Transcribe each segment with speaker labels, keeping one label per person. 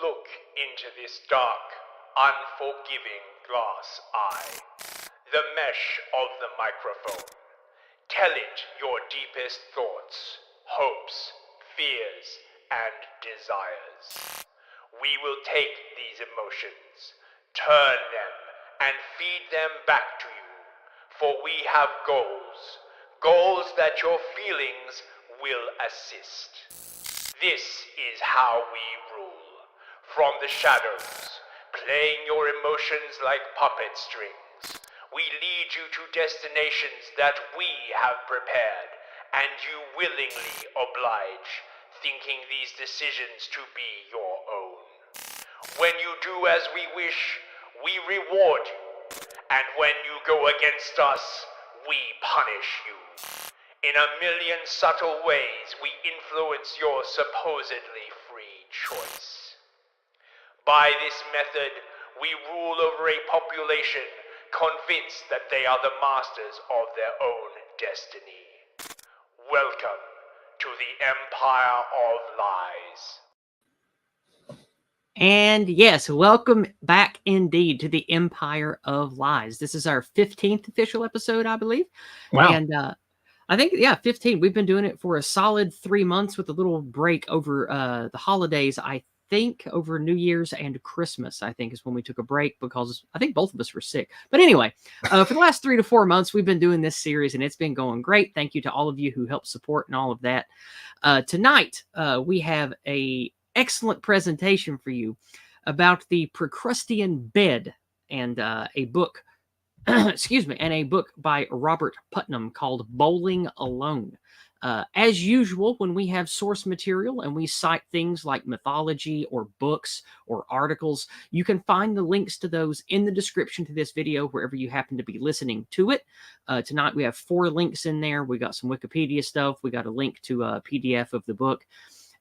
Speaker 1: Look into this dark, unforgiving glass eye, the mesh of the microphone. Tell it your deepest thoughts, hopes, fears, and desires. We will take these emotions, turn them, and feed them back to you, for we have goals, goals that your feelings will assist. This is how we rule. From the shadows, playing your emotions like puppet strings, we lead you to destinations that we have prepared, and you willingly oblige, thinking these decisions to be your own. When you do as we wish, we reward you, and when you go against us, we punish you. In a million subtle ways, we influence your supposedly free choice. By this method, we rule over a population convinced that they are the masters of their own destiny. Welcome to the Empire of Lies.
Speaker 2: And yes, welcome back indeed to the Empire of Lies. This is our 15th official episode, I believe.
Speaker 3: Wow.
Speaker 2: And I think, 15. We've been doing it for a solid 3 months with a little break over the holidays. I think over New Year's and Christmas, I think, is when we took a break because I think both of us were sick. But anyway, for the last 3 to 4 months, we've been doing this series and it's been going great. Thank you to all of you who helped support and all of that. Tonight, we have a excellent presentation for you about the Procrustean bed and a book, excuse me, and a book by Robert Putnam called Bowling Alone. As usual, when we have source material and we cite things like mythology or books or articles, you can find the links to those in the description to this video, wherever you happen to be listening to it. Tonight, we have 4 links in there. We got some Wikipedia stuff. We got a link to a PDF of the book.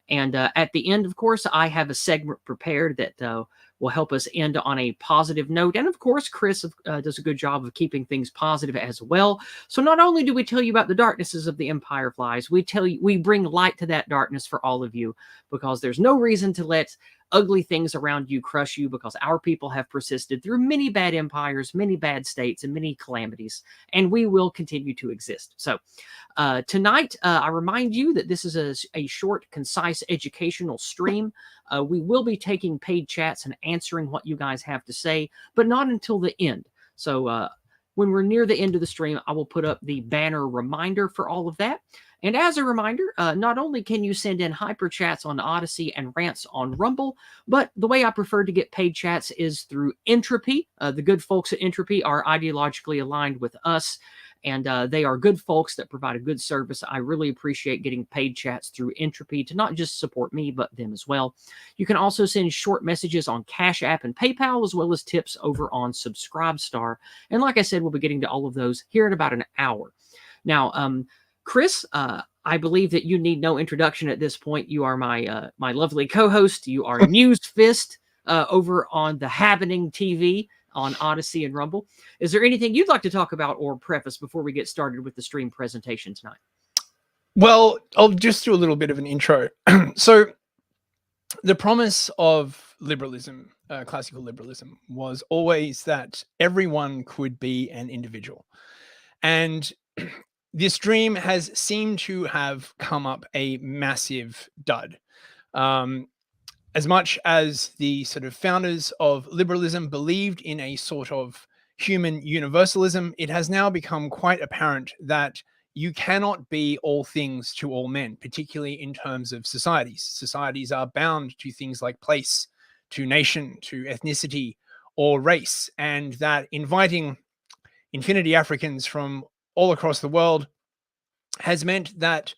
Speaker 2: And at the end, of course, I have a segment prepared that will help us end on a positive note. And of course, Chris does a good job of keeping things positive as well. So not only do we tell you about the darknesses of the Empire of Lies, we bring light to that darkness for all of you, because there's no reason to let ugly things around you crush you, because our people have persisted through many bad empires, many bad states, and many calamities, and we will continue to exist. So tonight, I remind you that this is a short, concise, educational stream. We will be taking paid chats and answering what you guys have to say, but not until the end. So when we're near the end of the stream, I will put up the banner reminder for all of that. And as a reminder, not only can you send in hyper chats on Odyssey and rants on Rumble, but the way I prefer to get paid chats is through Entropy. The good folks at Entropy are ideologically aligned with us, and they are good folks that provide a good service. I really appreciate getting paid chats through Entropy to not just support me, but them as well. You can also send short messages on Cash App and PayPal, as well as tips over on Subscribestar. And like I said, we'll be getting to all of those here in about an hour. Now, Chris, I believe that you need no introduction at this point. You are my my lovely co-host. You are News Fist over on the Happening TV on Odyssey and Rumble. Is there anything you'd like to talk about or preface before we get started with the stream presentation tonight?
Speaker 3: Well, I'll just do a little bit of an intro. So the promise of liberalism, classical liberalism, was always that everyone could be an individual. And this dream has seemed to have come up a massive dud. As much as the sort of founders of liberalism believed in a sort of human universalism, it has now become quite apparent that you cannot be all things to all men, particularly in terms of societies. Societies are bound to things like place, to nation, to ethnicity, or race, and that inviting infinity Africans from all across the world has meant that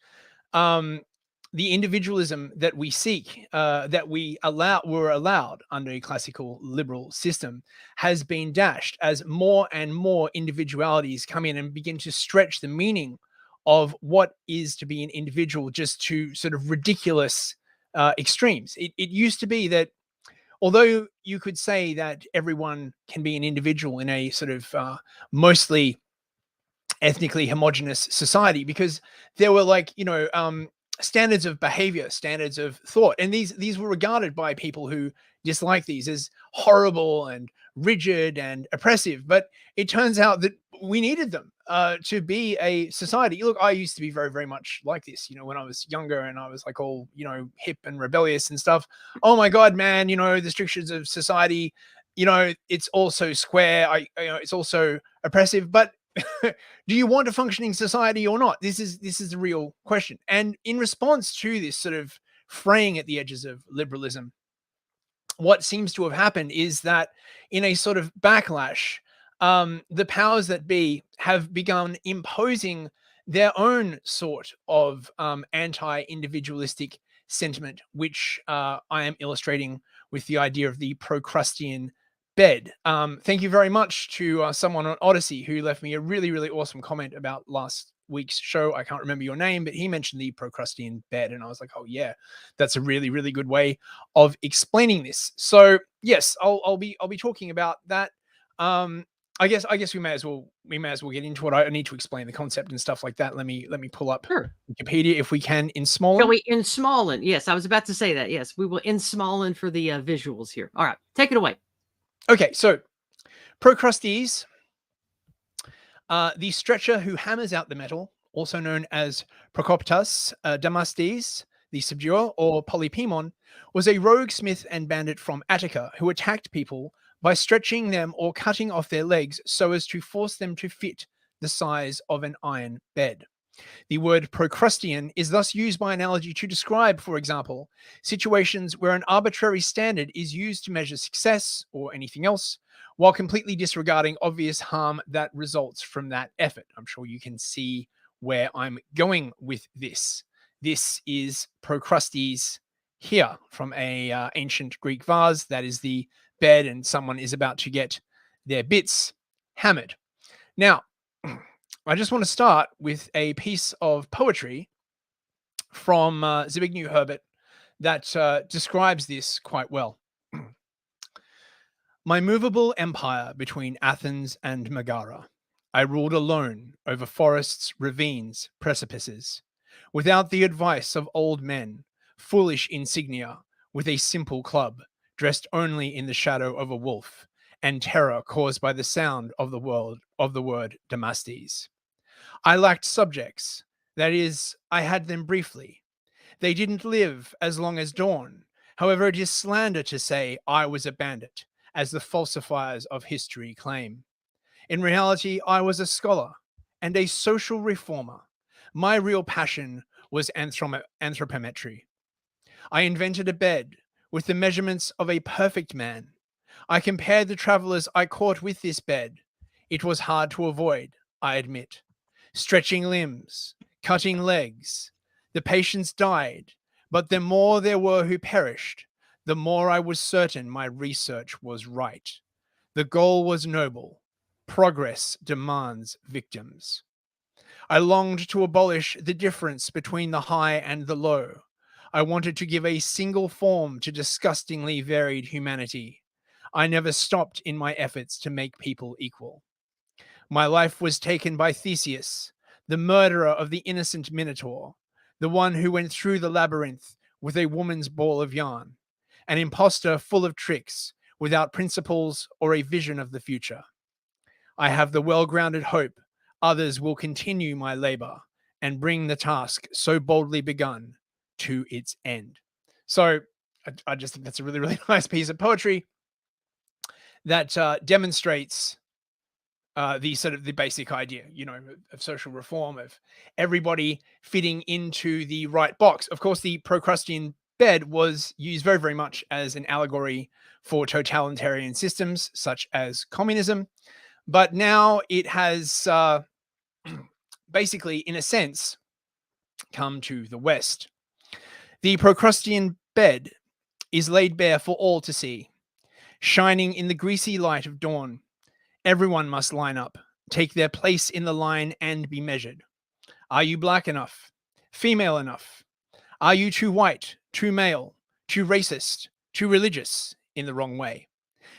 Speaker 3: the individualism that we seek, that we were allowed under a classical liberal system, has been dashed as more and more individualities come in and begin to stretch the meaning of what is to be an individual just to sort of ridiculous extremes. It used to be that although you could say that everyone can be an individual in a sort of mostly ethnically homogenous society, because there were, like, standards of behavior, standards of thought. And these were regarded by people who dislike these as horrible and rigid and oppressive. But it turns out that we needed them to be a society. Look, I used to be very, very much like this, when I was younger and I was like all, hip and rebellious and stuff. Oh my God, man, the strictures of society, it's also square. It's also oppressive, but do you want a functioning society or not? This is the real question. And in response to this sort of fraying at the edges of liberalism, what seems to have happened is that in a sort of backlash, the powers that be have begun imposing their own sort of anti-individualistic sentiment, which I am illustrating with the idea of the Procrustean bed. Thank you very much to someone on Odyssey who left me a really, really awesome comment about last week's show. I can't remember your name, but he mentioned the Procrustean bed, and I was like, oh yeah, that's a really, really good way of explaining this. So yes, I'll be talking about that. I guess we may as well get into it. I need to explain the concept and stuff like that. Let me pull up Wikipedia if we can in Smallin.
Speaker 2: Shall we in Smallin? Yes, I was about to say that. Yes, we will in Smallin for the visuals here. All right, take it away.
Speaker 3: Okay, so Procrustes, the stretcher who hammers out the metal, also known as Procoptus Damastes, the subduer, or Polypemon, was a rogue smith and bandit from Attica who attacked people by stretching them or cutting off their legs so as to force them to fit the size of an iron bed. The word Procrustean is thus used by analogy to describe, for example, situations where an arbitrary standard is used to measure success or anything else, while completely disregarding obvious harm that results from that effort. I'm sure you can see where I'm going with this. This is Procrustes here from a ancient Greek vase. That is the bed, and someone is about to get their bits hammered. Now, I just want to start with a piece of poetry from Zbigniew Herbert that describes this quite well. My movable empire between Athens and Megara, I ruled alone over forests, ravines, precipices, without the advice of old men, foolish insignia, with a simple club, dressed only in the shadow of a wolf, and terror caused by the sound of the word Damastes. I lacked subjects. That is, I had them briefly. They didn't live as long as dawn. However, it is slander to say I was a bandit, as the falsifiers of history claim. In reality, I was a scholar and a social reformer. My real passion was anthropometry. I invented a bed with the measurements of a perfect man. I compared the travelers I caught with this bed. It was hard to avoid, I admit. Stretching limbs, cutting legs. The patients died, but the more there were who perished, the more I was certain my research was right. The goal was noble. Progress demands victims. I longed to abolish the difference between the high and the low. I wanted to give a single form to disgustingly varied humanity. I never stopped in my efforts to make people equal. My life was taken by Theseus, the murderer of the innocent Minotaur, the one who went through the labyrinth with a woman's ball of yarn, an impostor full of tricks, without principles or a vision of the future. I have the well-grounded hope others will continue my labor and bring the task so boldly begun to its end. So I just think that's a really, really nice piece of poetry that demonstrates the basic idea, of social reform, of everybody fitting into the right box. Of course, the Procrustean bed was used very, very much as an allegory for totalitarian systems such as communism. But now it has basically, in a sense, come to the West. The Procrustean bed is laid bare for all to see, shining in the greasy light of dawn. Everyone must line up, take their place in the line, and be measured. Are you black enough? Female enough? Are you too white, too male, too racist, too religious in the wrong way?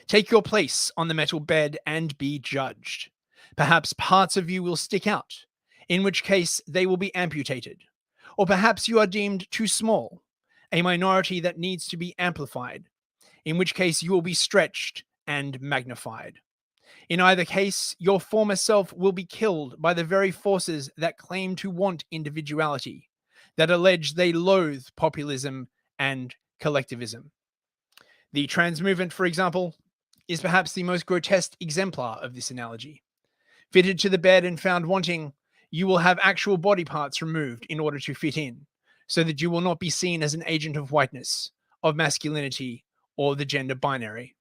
Speaker 3: Take your place on the metal bed and be judged. Perhaps parts of you will stick out, in which case they will be amputated. Or perhaps you are deemed too small, a minority that needs to be amplified, in which case you will be stretched and magnified. In either case, your former self will be killed by the very forces that claim to want individuality, that allege they loathe populism and collectivism. The trans movement, for example, is perhaps the most grotesque exemplar of this analogy. Fitted to the bed and found wanting, you will have actual body parts removed in order to fit in, so that you will not be seen as an agent of whiteness, of masculinity, or the gender binary.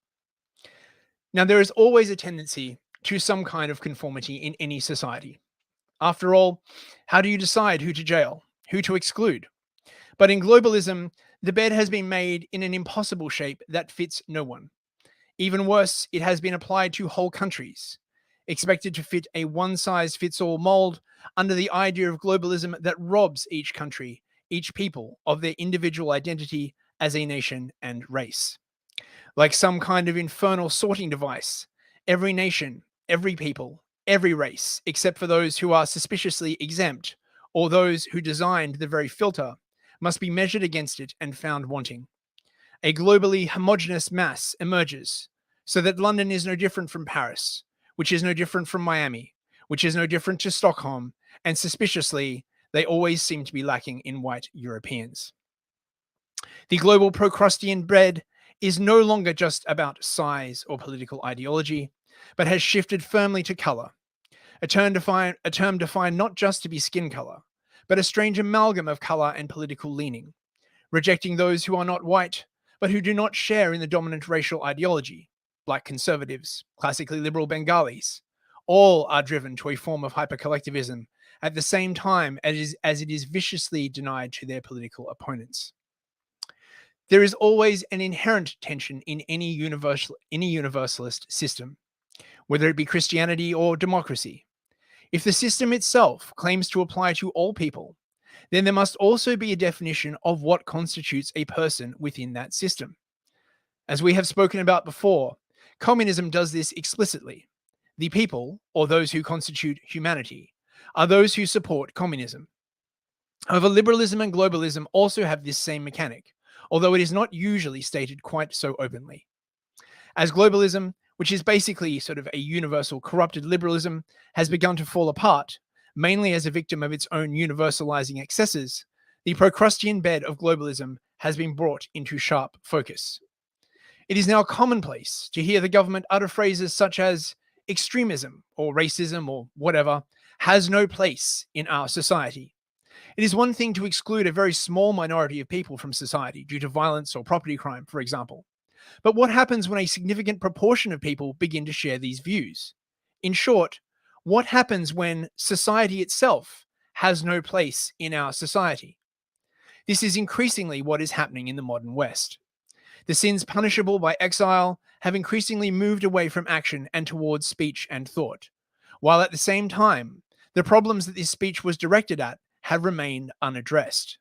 Speaker 3: Now, there is always a tendency to some kind of conformity in any society. After all, how do you decide who to jail, who to exclude? But in globalism, the bed has been made in an impossible shape that fits no one. Even worse, it has been applied to whole countries, expected to fit a one-size-fits-all mold under the idea of globalism that robs each country, each people, of their individual identity as a nation and race. Like some kind of infernal sorting device, every nation, every people, every race, except for those who are suspiciously exempt, or those who designed the very filter, must be measured against it and found wanting. A globally homogeneous mass emerges, so that London is no different from Paris, which is no different from Miami, which is no different to Stockholm, and suspiciously, they always seem to be lacking in white Europeans. The global Procrustean bread is no longer just about size or political ideology, but has shifted firmly to color, a term defined not just to be skin color, but a strange amalgam of color and political leaning, rejecting those who are not white, but who do not share in the dominant racial ideology, like conservatives, classically liberal Bengalis. All are driven to a form of hypercollectivism at the same time as it is viciously denied to their political opponents. There is always an inherent tension in any universalist system, whether it be Christianity or democracy. If the system itself claims to apply to all people, then there must also be a definition of what constitutes a person within that system. As we have spoken about before, communism does this explicitly. The people, or those who constitute humanity, are those who support communism. However, liberalism and globalism also have this same mechanic, although it is not usually stated quite so openly. As globalism, which is basically sort of a universal corrupted liberalism, has begun to fall apart, mainly as a victim of its own universalizing excesses, the Procrustean bed of globalism has been brought into sharp focus. It is now commonplace to hear the government utter phrases such as extremism or racism or whatever has no place in our society. It is one thing to exclude a very small minority of people from society due to violence or property crime, for example. But what happens when a significant proportion of people begin to share these views? In short, what happens when society itself has no place in our society? This is increasingly what is happening in the modern West. The sins punishable by exile have increasingly moved away from action and towards speech and thought, while at the same time, the problems that this speech was directed at have remained unaddressed.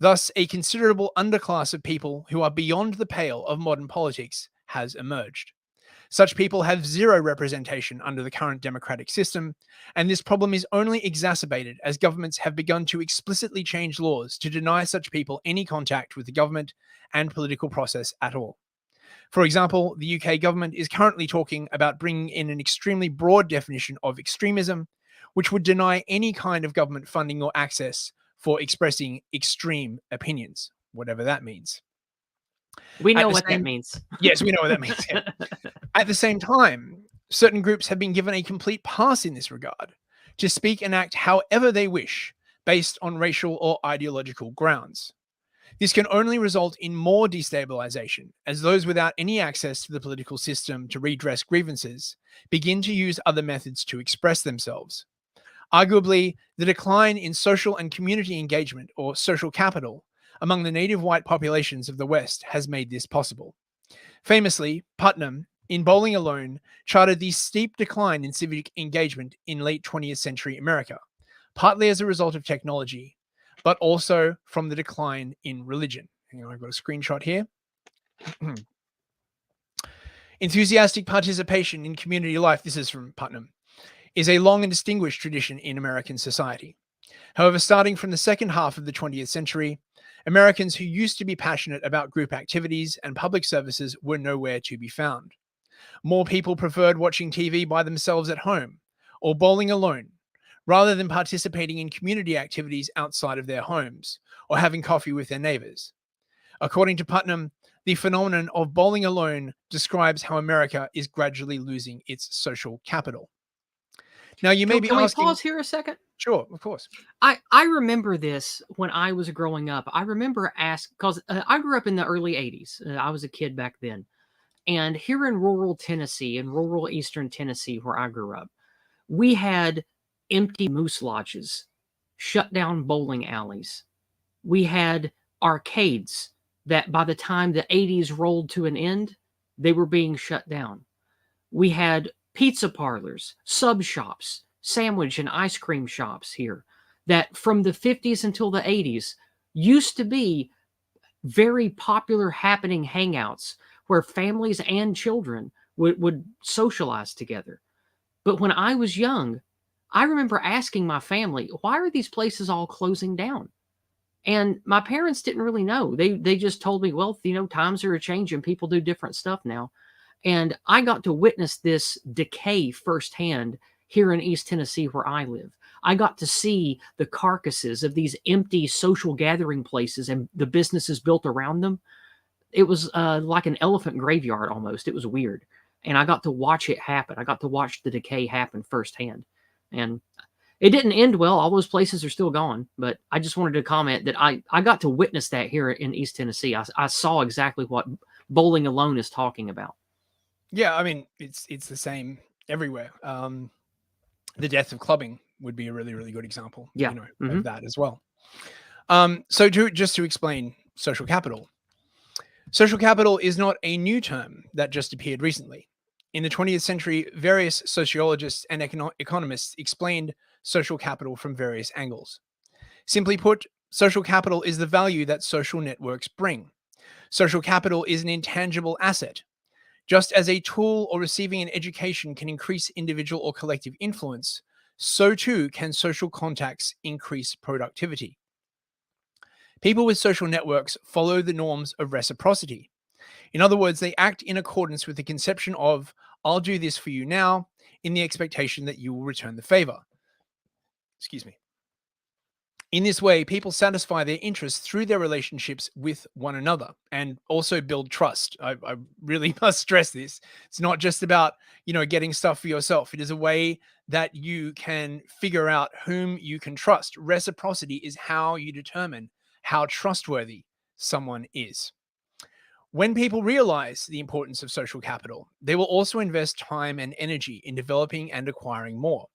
Speaker 3: Thus, a considerable underclass of people who are beyond the pale of modern politics has emerged. Such people have zero representation under the current democratic system, and this problem is only exacerbated as governments have begun to explicitly change laws to deny such people any contact with the government and political process at all. For example, the UK government is currently talking about bringing in an extremely broad definition of extremism, which would deny any kind of government funding or access for expressing extreme opinions, whatever that means.
Speaker 2: We know what that means.
Speaker 3: Yes, we know what that means. Yeah. At the same time, certain groups have been given a complete pass in this regard to speak and act however they wish based on racial or ideological grounds. This can only result in more destabilization as those without any access to the political system to redress grievances begin to use other methods to express themselves. Arguably, the decline in social and community engagement, or social capital, among the native white populations of the West has made this possible. Famously, Putnam, in Bowling Alone, charted the steep decline in civic engagement in late 20th century America, partly as a result of technology, but also from the decline in religion. Hang on, I've got a screenshot here. Enthusiastic participation in community life, this is from Putnam, is a long and distinguished tradition in American society. However, starting from the second half of the 20th century, Americans who used to be passionate about group activities and public services were nowhere to be found. More people preferred watching TV by themselves at home or bowling alone, rather than participating in community activities outside of their homes or having coffee with their neighbors. According to Putnam, the phenomenon of bowling alone describes how America is gradually losing its social capital. Now, you may be
Speaker 2: Can we
Speaker 3: asking,
Speaker 2: pause here a second?
Speaker 3: sure, of course.
Speaker 2: I remember this when I was growing up. I remember because I grew up in the early 80s. I was a kid back then. And here in rural Tennessee, in rural eastern Tennessee, where I grew up, we had empty moose lodges, shut down bowling alleys. We had arcades that by the time the 80s rolled to an end, they were being shut down. We had pizza parlors, sub shops, sandwich and ice cream shops here that from the 50s until the 80s used to be very popular happening hangouts where families and children would socialize together. But when I was young, I remember asking my family, why are these places all closing down? And my parents didn't really know. They just told me, well, times are changing. People do different stuff now. And I got to witness this decay firsthand here in East Tennessee where I live. I got to see the carcasses of these empty social gathering places and the businesses built around them. It was like an elephant graveyard almost. It was weird. And I got to watch it happen. I got to watch the decay happen firsthand. And it didn't end well. All those places are still gone. But I just wanted to comment that I got to witness that here in East Tennessee. I saw exactly what bowling alone is talking about.
Speaker 3: Yeah, I mean, it's the same everywhere. The death of clubbing would be a really, really good example,
Speaker 2: Yeah.
Speaker 3: of that as well. So just to explain social capital. Social capital is not a new term that just appeared recently. In the 20th century, various sociologists and economists explained social capital from various angles. Simply put, social capital is the value that social networks bring. Social capital is an intangible asset. Just as a tool or receiving an education can increase individual or collective influence, so too can social contacts increase productivity. People with social networks follow the norms of reciprocity. In other words, they act in accordance with the conception of, I'll do this for you now, in the expectation that you will return the favor. Excuse me. In this way, people satisfy their interests through their relationships with one another and also build trust. I really must stress this. It's not just about, getting stuff for yourself. It is a way that you can figure out whom you can trust. Reciprocity is how you determine how trustworthy someone is. When people realize the importance of social capital, they will also invest time and energy in developing and acquiring more.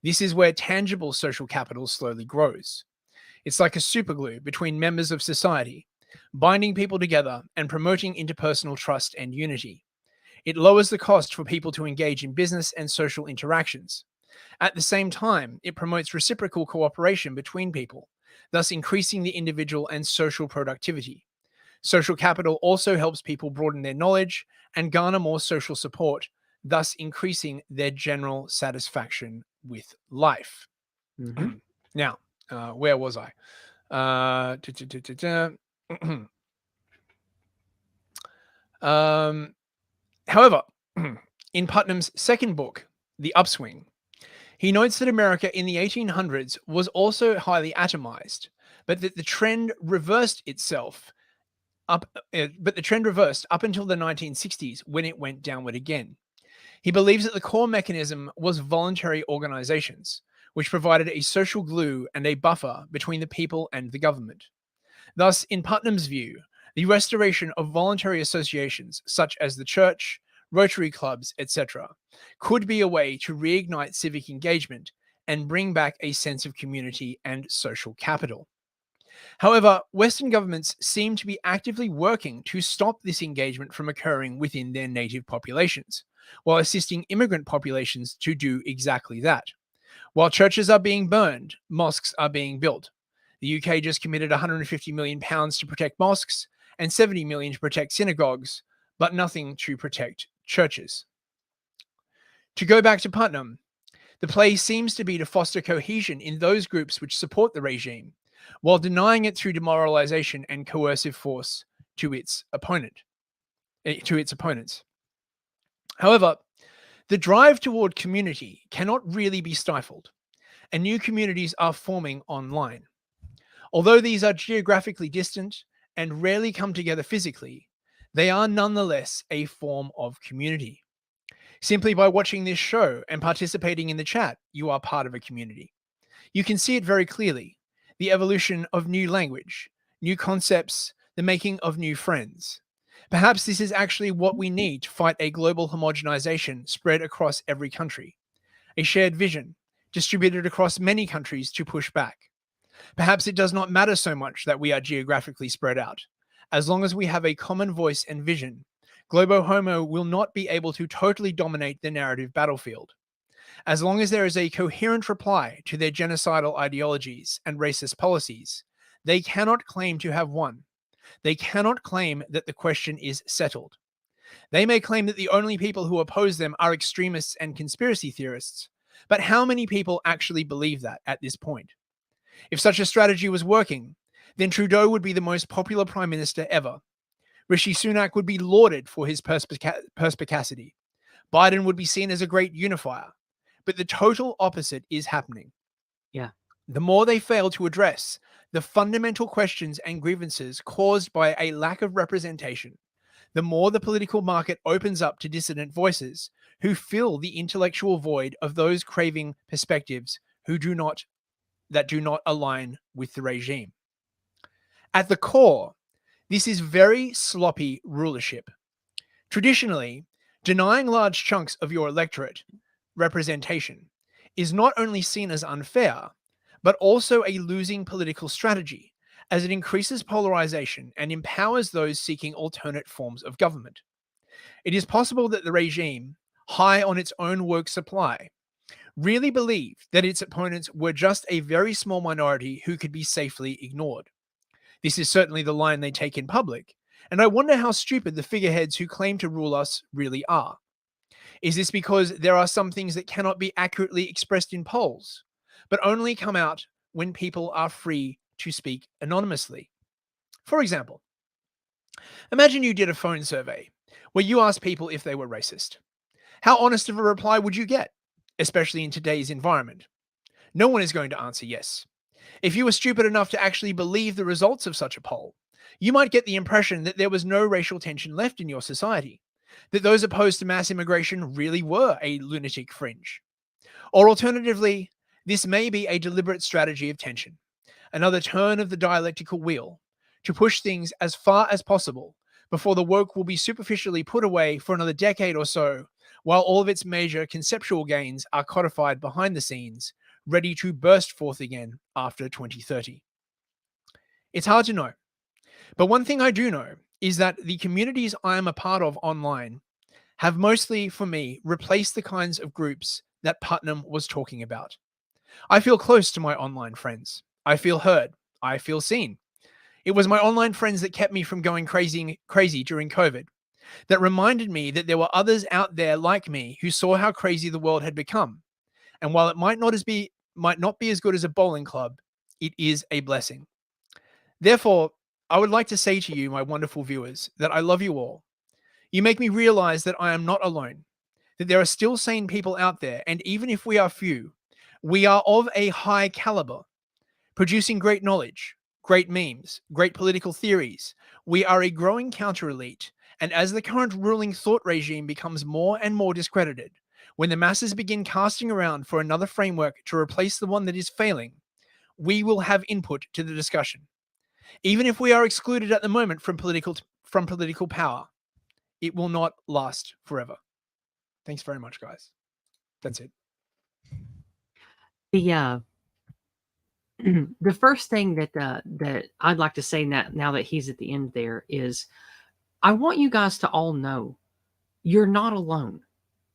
Speaker 3: This is where tangible social capital slowly grows. It's like a superglue between members of society, binding people together and promoting interpersonal trust and unity. It lowers the cost for people to engage in business and social interactions. At the same time, it promotes reciprocal cooperation between people, thus increasing the individual and social productivity. Social capital also helps people broaden their knowledge and garner more social support, thus increasing their general satisfaction with life.
Speaker 2: Mm-hmm.
Speaker 3: Now, where was I? However, in Putnam's second book, The Upswing, he notes that America in the 1800s was also highly atomized, but that the trend reversed up until the 1960s when it went downward again. He believes that the core mechanism was voluntary organizations, which provided a social glue and a buffer between the people and the government. Thus, in Putnam's view, the restoration of voluntary associations such as the church, Rotary clubs, etc., could be a way to reignite civic engagement and bring back a sense of community and social capital. However, Western governments seem to be actively working to stop this engagement from occurring within their native populations, while assisting immigrant populations to do exactly that. While churches are being burned, mosques are being built. The UK just committed £150 million to protect mosques and $70 million to protect synagogues, but nothing to protect churches. To go back to Putnam, The play seems to be to foster cohesion in those groups which support the regime, while denying it through demoralization and coercive force to its opponents. However, the drive toward community cannot really be stifled, and new communities are forming online. Although these are geographically distant and rarely come together physically, they are nonetheless a form of community. Simply by watching this show and participating in the chat, you are part of a community. You can see it very clearly: the evolution of new language, new concepts, the making of new friends. Perhaps this is actually what we need to fight a global homogenization spread across every country. A shared vision, distributed across many countries to push back. Perhaps it does not matter so much that we are geographically spread out. As long as we have a common voice and vision, Globo Homo will not be able to totally dominate the narrative battlefield. As long as there is a coherent reply to their genocidal ideologies and racist policies, they cannot claim to have won. They cannot claim that the question is settled. They may claim that the only people who oppose them are extremists and conspiracy theorists, but how many people actually believe that at this point? If such a strategy was working, then Trudeau would be the most popular prime minister ever. Rishi Sunak would be lauded for his perspicacity. Biden would be seen as a great unifier. But the total opposite is happening.
Speaker 2: Yeah.
Speaker 3: The more they fail to address the fundamental questions and grievances caused by a lack of representation, the more the political market opens up to dissident voices who fill the intellectual void of those craving perspectives that do not align with the regime. At the core, this is very sloppy rulership. Traditionally, denying large chunks of your electorate representation is not only seen as unfair, but also a losing political strategy, as it increases polarization and empowers those seeking alternate forms of government. It is possible that the regime, high on its own work supply, really believed that its opponents were just a very small minority who could be safely ignored. This is certainly the line they take in public, and I wonder how stupid the figureheads who claim to rule us really are. Is this because there are some things that cannot be accurately expressed in polls, but only come out when people are free to speak anonymously? For example, imagine you did a phone survey where you asked people if they were racist. How honest of a reply would you get, especially in today's environment? No one is going to answer yes. If you were stupid enough to actually believe the results of such a poll, you might get the impression that there was no racial tension left in your society, that those opposed to mass immigration really were a lunatic fringe. Or alternatively, this may be a deliberate strategy of tension, another turn of the dialectical wheel, to push things as far as possible before the woke will be superficially put away for another decade or so, while all of its major conceptual gains are codified behind the scenes, ready to burst forth again after 2030. It's hard to know, but one thing I do know is that the communities I am a part of online have mostly, for me, replaced the kinds of groups that Putnam was talking about. I feel close to my online friends. I feel heard. I feel seen. It was my online friends that kept me from going crazy during COVID, that reminded me that there were others out there like me who saw how crazy the world had become. And while it might not be as good as a bowling club, it is a blessing. Therefore, I would like to say to you, my wonderful viewers, that I love you all. You make me realize that I am not alone, that there are still sane people out there, and even if we are few, we are of a high caliber, producing great knowledge, great memes, great political theories. We are a growing counter-elite, and as the current ruling thought regime becomes more and more discredited, when the masses begin casting around for another framework to replace the one that is failing, we will have input to the discussion. Even if we are excluded at the moment from political power, it will not last forever. Thanks very much, guys. That's it.
Speaker 2: The the first thing that I'd like to say now that he's at the end there is, I want you guys to all know you're not alone.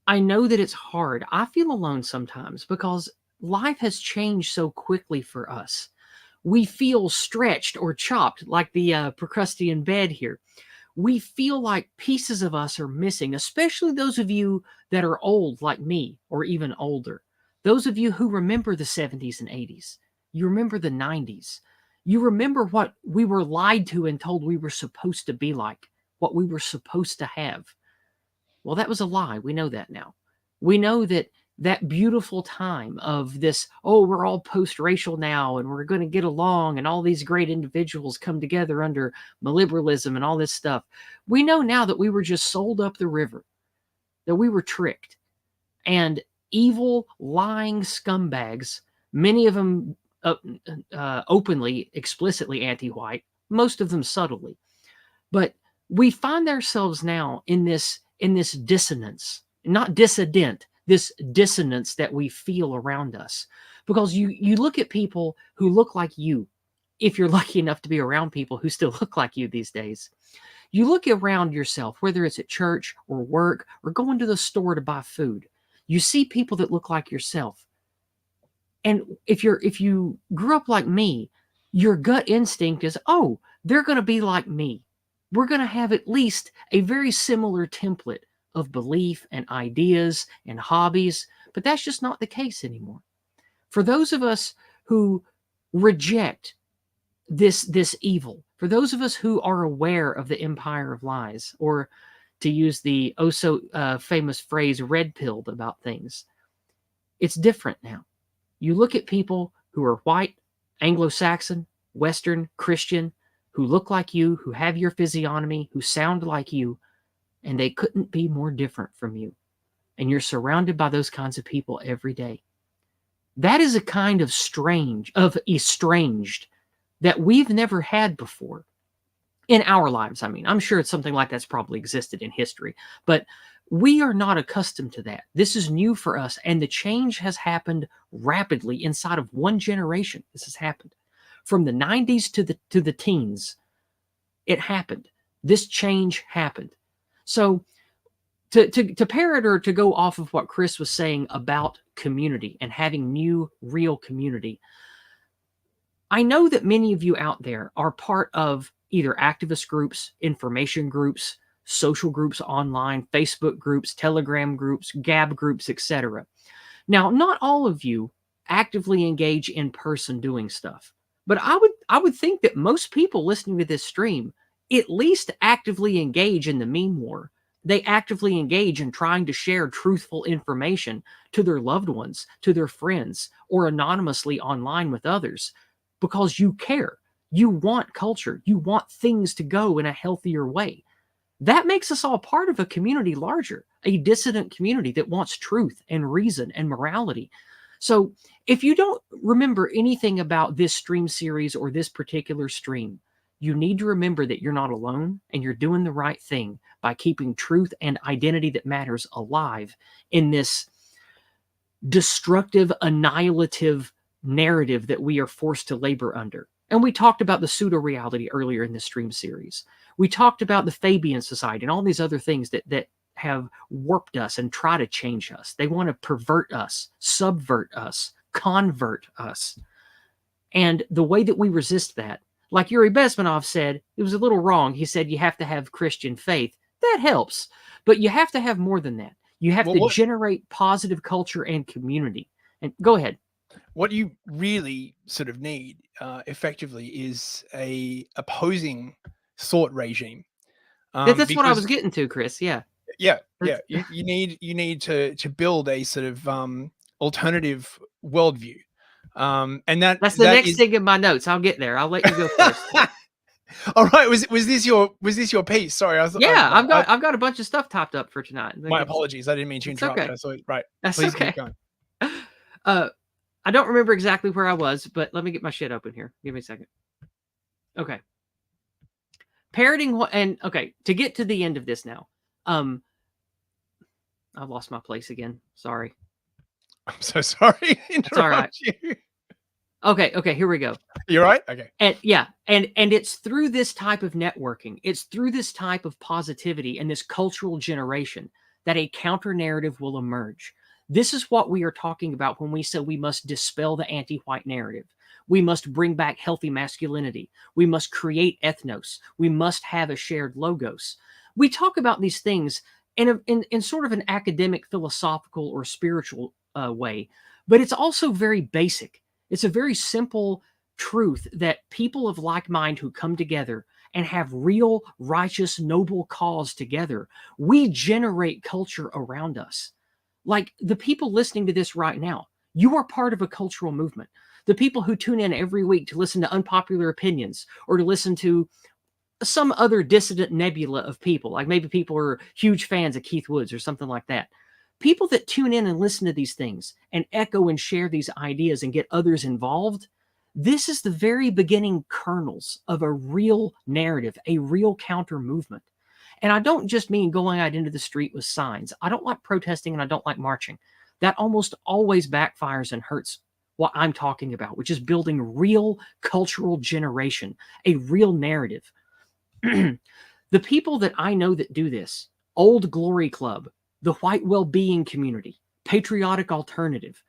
Speaker 2: I know that it's hard. I feel alone sometimes because life has changed so quickly for us. We feel stretched or chopped like the Procrustean bed here. We feel like pieces of us are missing, especially those of you that are old like me or even older. Those of you who remember the 70s and 80s, you remember the 90s, you remember what we were lied to and told we were supposed to be like, what we were supposed to have. Well, that was a lie. We know that now. We know that that beautiful time of this, oh, we're all post-racial now and we're going to get along and all these great individuals come together under liberalism and all this stuff. We know now that we were just sold up the river, that we were tricked. And evil, lying scumbags, many of them openly, explicitly anti-white, most of them subtly. But we find ourselves now in this dissonance, not dissident, this dissonance that we feel around us. Because you look at people who look like you, if you're lucky enough to be around people who still look like you these days. You look around yourself, whether it's at church or work or going to the store to buy food. You see people that look like yourself. And if you grew up like me, your gut instinct is, oh, they're going to be like me. We're going to have at least a very similar template of belief and ideas and hobbies, but that's just not the case anymore. For those of us who reject this evil, for those of us who are aware of the empire of lies, or to use the famous phrase, red-pilled about things, it's different now. You look at people who are white, Anglo-Saxon, Western, Christian, who look like you, who have your physiognomy, who sound like you, and they couldn't be more different from you. And you're surrounded by those kinds of people every day. That is a kind of estranged that we've never had before in our lives. I mean, I'm sure it's something like that's probably existed in history, but we are not accustomed to that. This is new for us, and the change has happened rapidly inside of one generation. This has happened from the 90s to the teens. It happened. This change happened. So to parrot or to go off of what Chris was saying about community and having new, real community, I know that many of you out there are part of either activist groups, information groups, social groups online, Facebook groups, Telegram groups, Gab groups, etc. Now, not all of you actively engage in person doing stuff, but I would think that most people listening to this stream at least actively engage in the meme war. They actively engage in trying to share truthful information to their loved ones, to their friends, or anonymously online with others, because you care. You want culture. You want things to go in a healthier way. That makes us all part of a community larger, a dissident community that wants truth and reason and morality. So if you don't remember anything about this stream series or this particular stream, you need to remember that you're not alone and you're doing the right thing by keeping truth and identity that matters alive in this destructive, annihilative narrative that we are forced to labor under. And we talked about the pseudo-reality earlier in this stream series. We talked about the Fabian Society and all these other things that have warped us and try to change us. They want to pervert us, subvert us, convert us. And the way that we resist that, like Yuri Bezmenov said, it was a little wrong. He said you have to have Christian faith. That helps. But you have to have more than that. You have to generate positive culture and community. And go ahead.
Speaker 3: What you really sort of need effectively is a opposing thought regime.
Speaker 2: That's what I was getting to, Chris. Yeah.
Speaker 3: Yeah. You need to build a sort of alternative worldview. And that's
Speaker 2: the next thing in my notes. I'll get there. I'll let you go first.
Speaker 3: All right. Was this your piece? Sorry.
Speaker 2: I've got a bunch of stuff topped up for tonight.
Speaker 3: My apologies. I didn't mean to interrupt.
Speaker 2: Okay.
Speaker 3: I thought, right.
Speaker 2: That's
Speaker 3: Please
Speaker 2: okay.
Speaker 3: keep going.
Speaker 2: I don't remember exactly where I was, but let me get my shit open here. Give me a second. Okay. Parroting to get to the end of this now. I've lost my place again. Sorry.
Speaker 3: I'm so sorry.
Speaker 2: It's all right.
Speaker 3: You.
Speaker 2: Okay, here we go.
Speaker 3: You're right? Okay.
Speaker 2: And it's through this type of networking, it's through this type of positivity and this cultural generation that a counter narrative will emerge. This is what we are talking about when we say we must dispel the anti-white narrative. We must bring back healthy masculinity. We must create ethnos. We must have a shared logos. We talk about these things in sort of an academic, philosophical, or spiritual way, but it's also very basic. It's a very simple truth that people of like mind who come together and have real, righteous, noble cause together, we generate culture around us. Like the people listening to this right now, you are part of a cultural movement. The people who tune in every week to listen to unpopular opinions or to listen to some other dissident nebula of people, like maybe people are huge fans of Keith Woods or something like that. People that tune in and listen to these things and echo and share these ideas and get others involved, this is the very beginning kernels of a real narrative, a real counter movement. And I don't just mean going out into the street with signs. I don't like protesting and I don't like marching. That almost always backfires and hurts what I'm talking about, which is building real cultural generation, a real narrative. The people that I know that do this, Old Glory Club, the White Well-Being Community, Patriotic Alternative,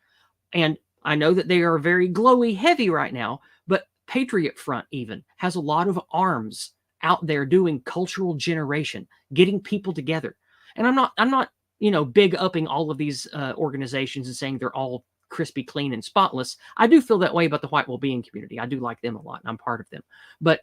Speaker 2: and I know that they are very glowy heavy right now, but Patriot Front even has a lot of arms out there doing cultural generation, getting people together. And I'm not, big upping all of these organizations and saying they're all crispy, clean, and spotless. I do feel that way about the White Well-Being Community. I do like them a lot, and I'm part of them. But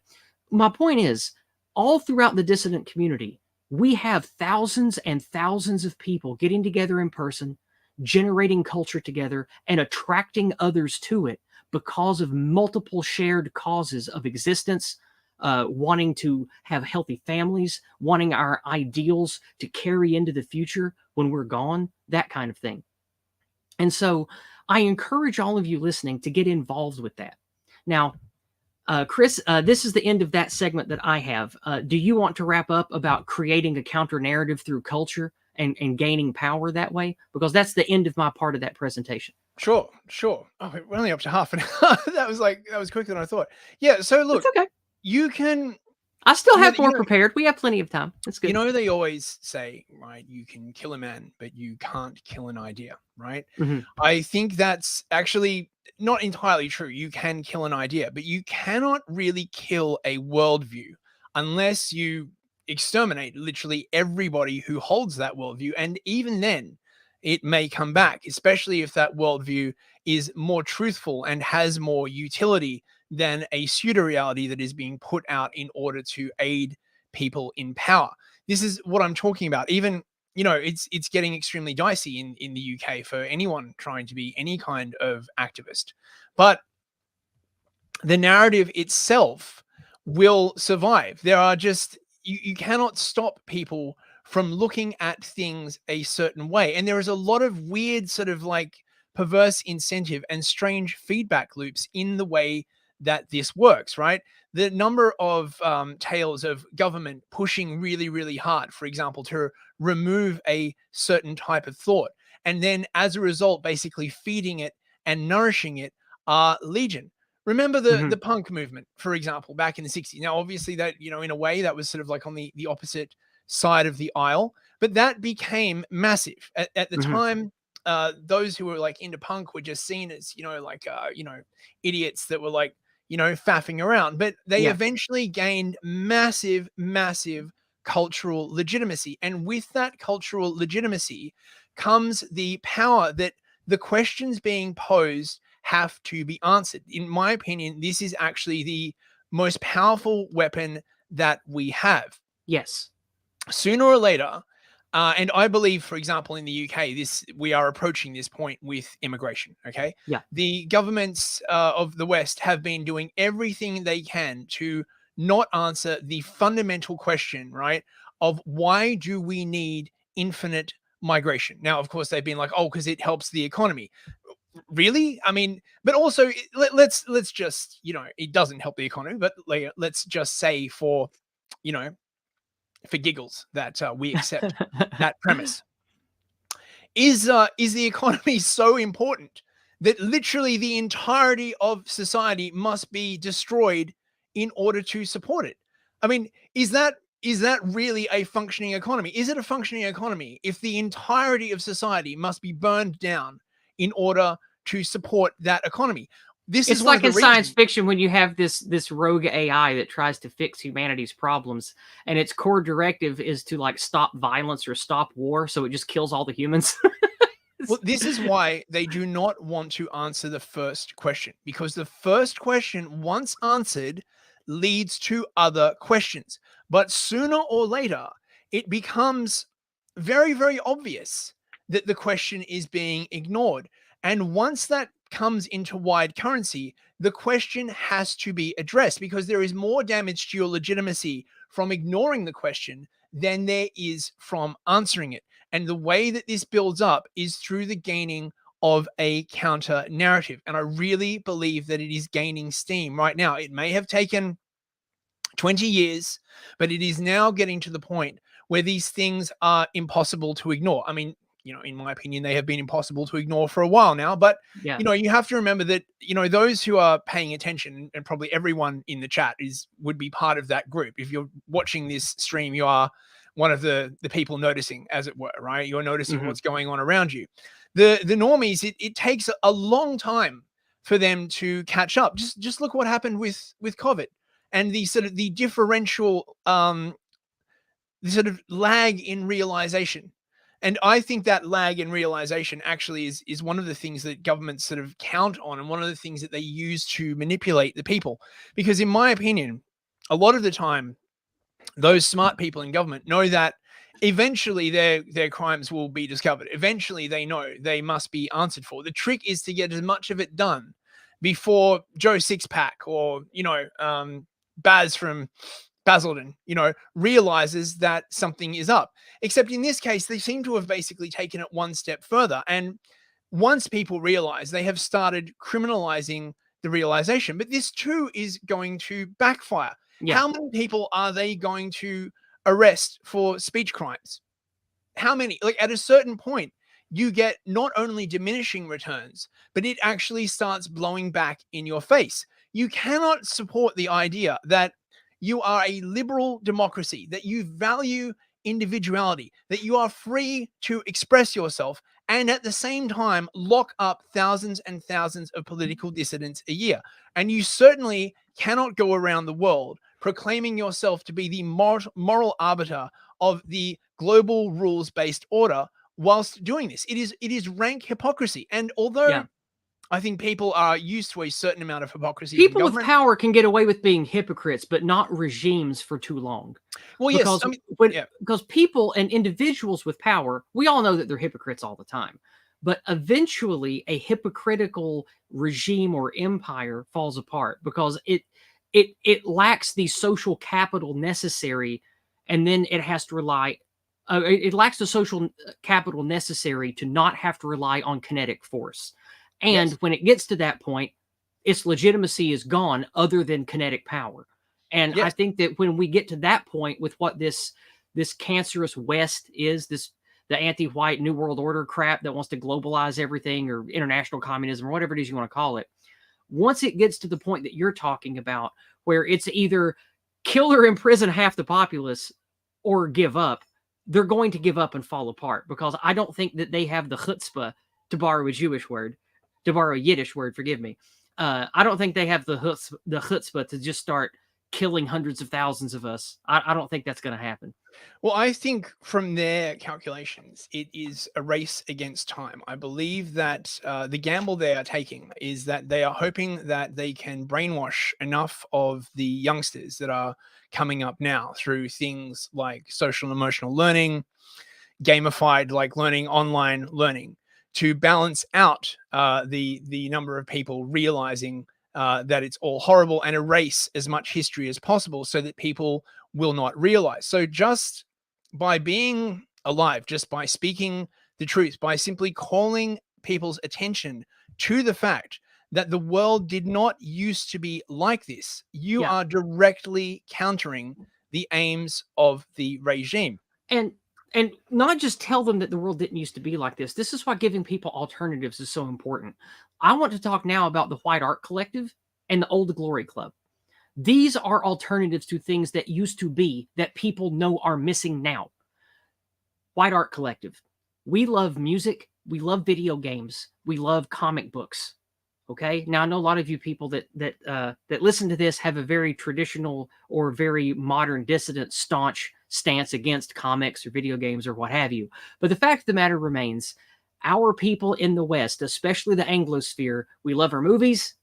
Speaker 2: my point is, all throughout the dissident community, we have thousands and thousands of people getting together in person, generating culture together, and attracting others to it because of multiple shared causes of existence, wanting to have healthy families, wanting our ideals to carry into the future when we're gone, that kind of thing. And so I encourage all of you listening to get involved with that. Now, Chris, this is the end of that segment that I have. Do you want to wrap up about creating a counter narrative through culture and gaining power that way? Because that's the end of my part of that presentation.
Speaker 3: Sure. Oh, we're only up to half an hour. that was quicker than I thought. Yeah. So look,
Speaker 2: It's okay.
Speaker 3: you can.
Speaker 2: I still have more prepared. We have plenty of time. It's good.
Speaker 3: They always say, right, you can kill a man, but you can't kill an idea, right?
Speaker 2: Mm-hmm.
Speaker 3: I think that's actually not entirely true. You can kill an idea, but you cannot really kill a worldview unless you exterminate literally everybody who holds that worldview. And even then, it may come back, especially if that worldview is more truthful and has more utility than a pseudo-reality that is being put out in order to aid people in power. This is what I'm talking about. Even, it's getting extremely dicey in the UK for anyone trying to be any kind of activist. But the narrative itself will survive. There are just, you cannot stop people from looking at things a certain way. And there is a lot of weird sort of like perverse incentive and strange feedback loops in the way that this works, right? The number of tales of government pushing really, really hard, for example, to remove a certain type of thought, and then as a result, basically feeding it and nourishing it are legion. Remember the punk movement, for example, back in the 60s. Now, obviously that, in a way that was sort of like on the opposite side of the aisle, but that became massive. At the time, those who were like into punk were just seen as, idiots that were like, faffing around, but they eventually gained massive, massive cultural legitimacy. And with that cultural legitimacy comes the power that the questions being posed have to be answered. In my opinion, this is actually the most powerful weapon that we have.
Speaker 2: Yes.
Speaker 3: Sooner or later, and I believe, for example, in the UK, we are approaching this point with immigration. Okay,
Speaker 2: yeah,
Speaker 3: the governments of the West have been doing everything they can to not answer the fundamental question, right, of why do we need infinite migration? Now, of course, they've been like, oh, because it helps the economy. Really? I mean, but also let's just, it doesn't help the economy, but let's just say for giggles that we accept that premise. Is the economy so important that literally the entirety of society must be destroyed in order to support it? I mean, is that really a functioning economy? Is it a functioning economy if the entirety of society must be burned down in order to support that economy?
Speaker 2: It's like in science fiction when you have this rogue AI that tries to fix humanity's problems, and its core directive is to like stop violence or stop war, so it just kills all the humans.
Speaker 3: Well, this is why they do not want to answer the first question, because the first question, once answered, leads to other questions. But sooner or later, it becomes very, very obvious that the question is being ignored. And once that comes into wide currency, the question has to be addressed, because there is more damage to your legitimacy from ignoring the question than there is from answering it. And the way that this builds up is through the gaining of a counter narrative. And I really believe that it is gaining steam right now. It may have taken 20 years, but it is now getting to the point where these things are impossible to ignore. I mean, in my opinion, they have been impossible to ignore for a while now. But,
Speaker 2: Yeah.
Speaker 3: you have to remember that, those who are paying attention, and probably everyone in the chat would be part of that group. If you're watching this stream, you are one of the people noticing, as it were, right? You're noticing what's going on around you. The normies, it takes a long time for them to catch up. Just look what happened with COVID and the sort of the differential, the sort of lag in realization. And I think that lag in realization actually is one of the things that governments sort of count on, and one of the things that they use to manipulate the people. Because in my opinion, a lot of the time, those smart people in government know that eventually their crimes will be discovered. Eventually they know they must be answered for. The trick is to get as much of it done before Joe Sixpack or, Baz from Basildon, realizes that something is up. Except in this case, they seem to have basically taken it one step further. And once people realize, they have started criminalizing the realization. But this too is going to backfire.
Speaker 2: Yeah.
Speaker 3: How many people are they going to arrest for speech crimes? How many? Like, at a certain point, you get not only diminishing returns, but it actually starts blowing back in your face. You cannot support the idea that you are a liberal democracy, that you value individuality, that you are free to express yourself, and at the same time lock up thousands and thousands of political dissidents a year. And you certainly cannot go around the world proclaiming yourself to be the moral arbiter of the global rules-based order whilst doing this. It is rank hypocrisy. And although I think people are used to a certain amount of hypocrisy,
Speaker 2: people with power can get away with being hypocrites, but not regimes for too long.
Speaker 3: Well,
Speaker 2: because
Speaker 3: yes,
Speaker 2: because people and individuals with power, we all know that they're hypocrites all the time. But eventually, a hypocritical regime or empire falls apart because it lacks the social capital necessary, and then it has to rely. It lacks the social capital necessary to not have to rely on kinetic force. And when it gets to that point, its legitimacy is gone other than kinetic power. And I think that when we get to that point with what this cancerous West is, the anti-white New World Order crap that wants to globalize everything, or international communism, or whatever it is you want to call it, once it gets to the point that you're talking about, where it's either kill or imprison half the populace or give up, they're going to give up and fall apart, because I don't think that they have the chutzpah, to borrow a Jewish word, to borrow a Yiddish word, forgive me. I don't think they have the chutzpah to just start killing hundreds of thousands of us. I don't think that's going to happen.
Speaker 3: Well, I think from their calculations, it is a race against time. I believe that the gamble they are taking is that they are hoping that they can brainwash enough of the youngsters that are coming up now through things like social and emotional learning, gamified, like learning, online learning, to balance out the number of people realizing that it's all horrible, and erase as much history as possible so that people will not realize. So just by being alive, just by speaking the truth, by simply calling people's attention to the fact that the world did not used to be like this, you are directly countering the aims of the regime.
Speaker 2: And not just tell them that the world didn't used to be like this. This is why giving people alternatives is so important. I want to talk now about the White Art Collective and the Old Glory Club. These are alternatives to things that used to be that people know are missing now. White Art Collective. We love music. We love video games. We love comic books. Okay. Now I know a lot of you people that listen to this have a very traditional or very modern, dissident, staunch stance against comics or video games or what have you. But the fact of the matter remains, our people in the West, especially the Anglosphere, we love our movies.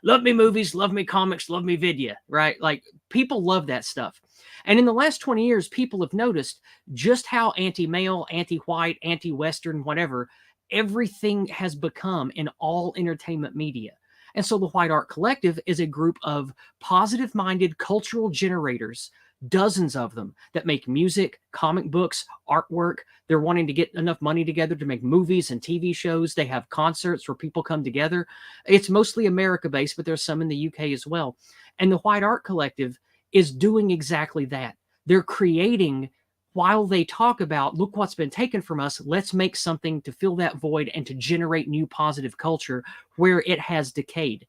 Speaker 2: Love me movies, love me comics, love me video, right? Like people love that stuff. And in the last 20 years, people have noticed just how anti-male, anti-white, anti-Western, whatever, everything has become in all entertainment media. And so the White Art Collective is a group of positive-minded cultural generators, dozens of them, that make music, comic books, artwork. They're wanting to get enough money together to make movies and TV shows. They have concerts where people come together. It's mostly America-based, but there's some in the UK as well. And the White Art Collective is doing exactly that. They're creating, while they talk about, look what's been taken from us, let's make something to fill that void and to generate new positive culture where it has decayed.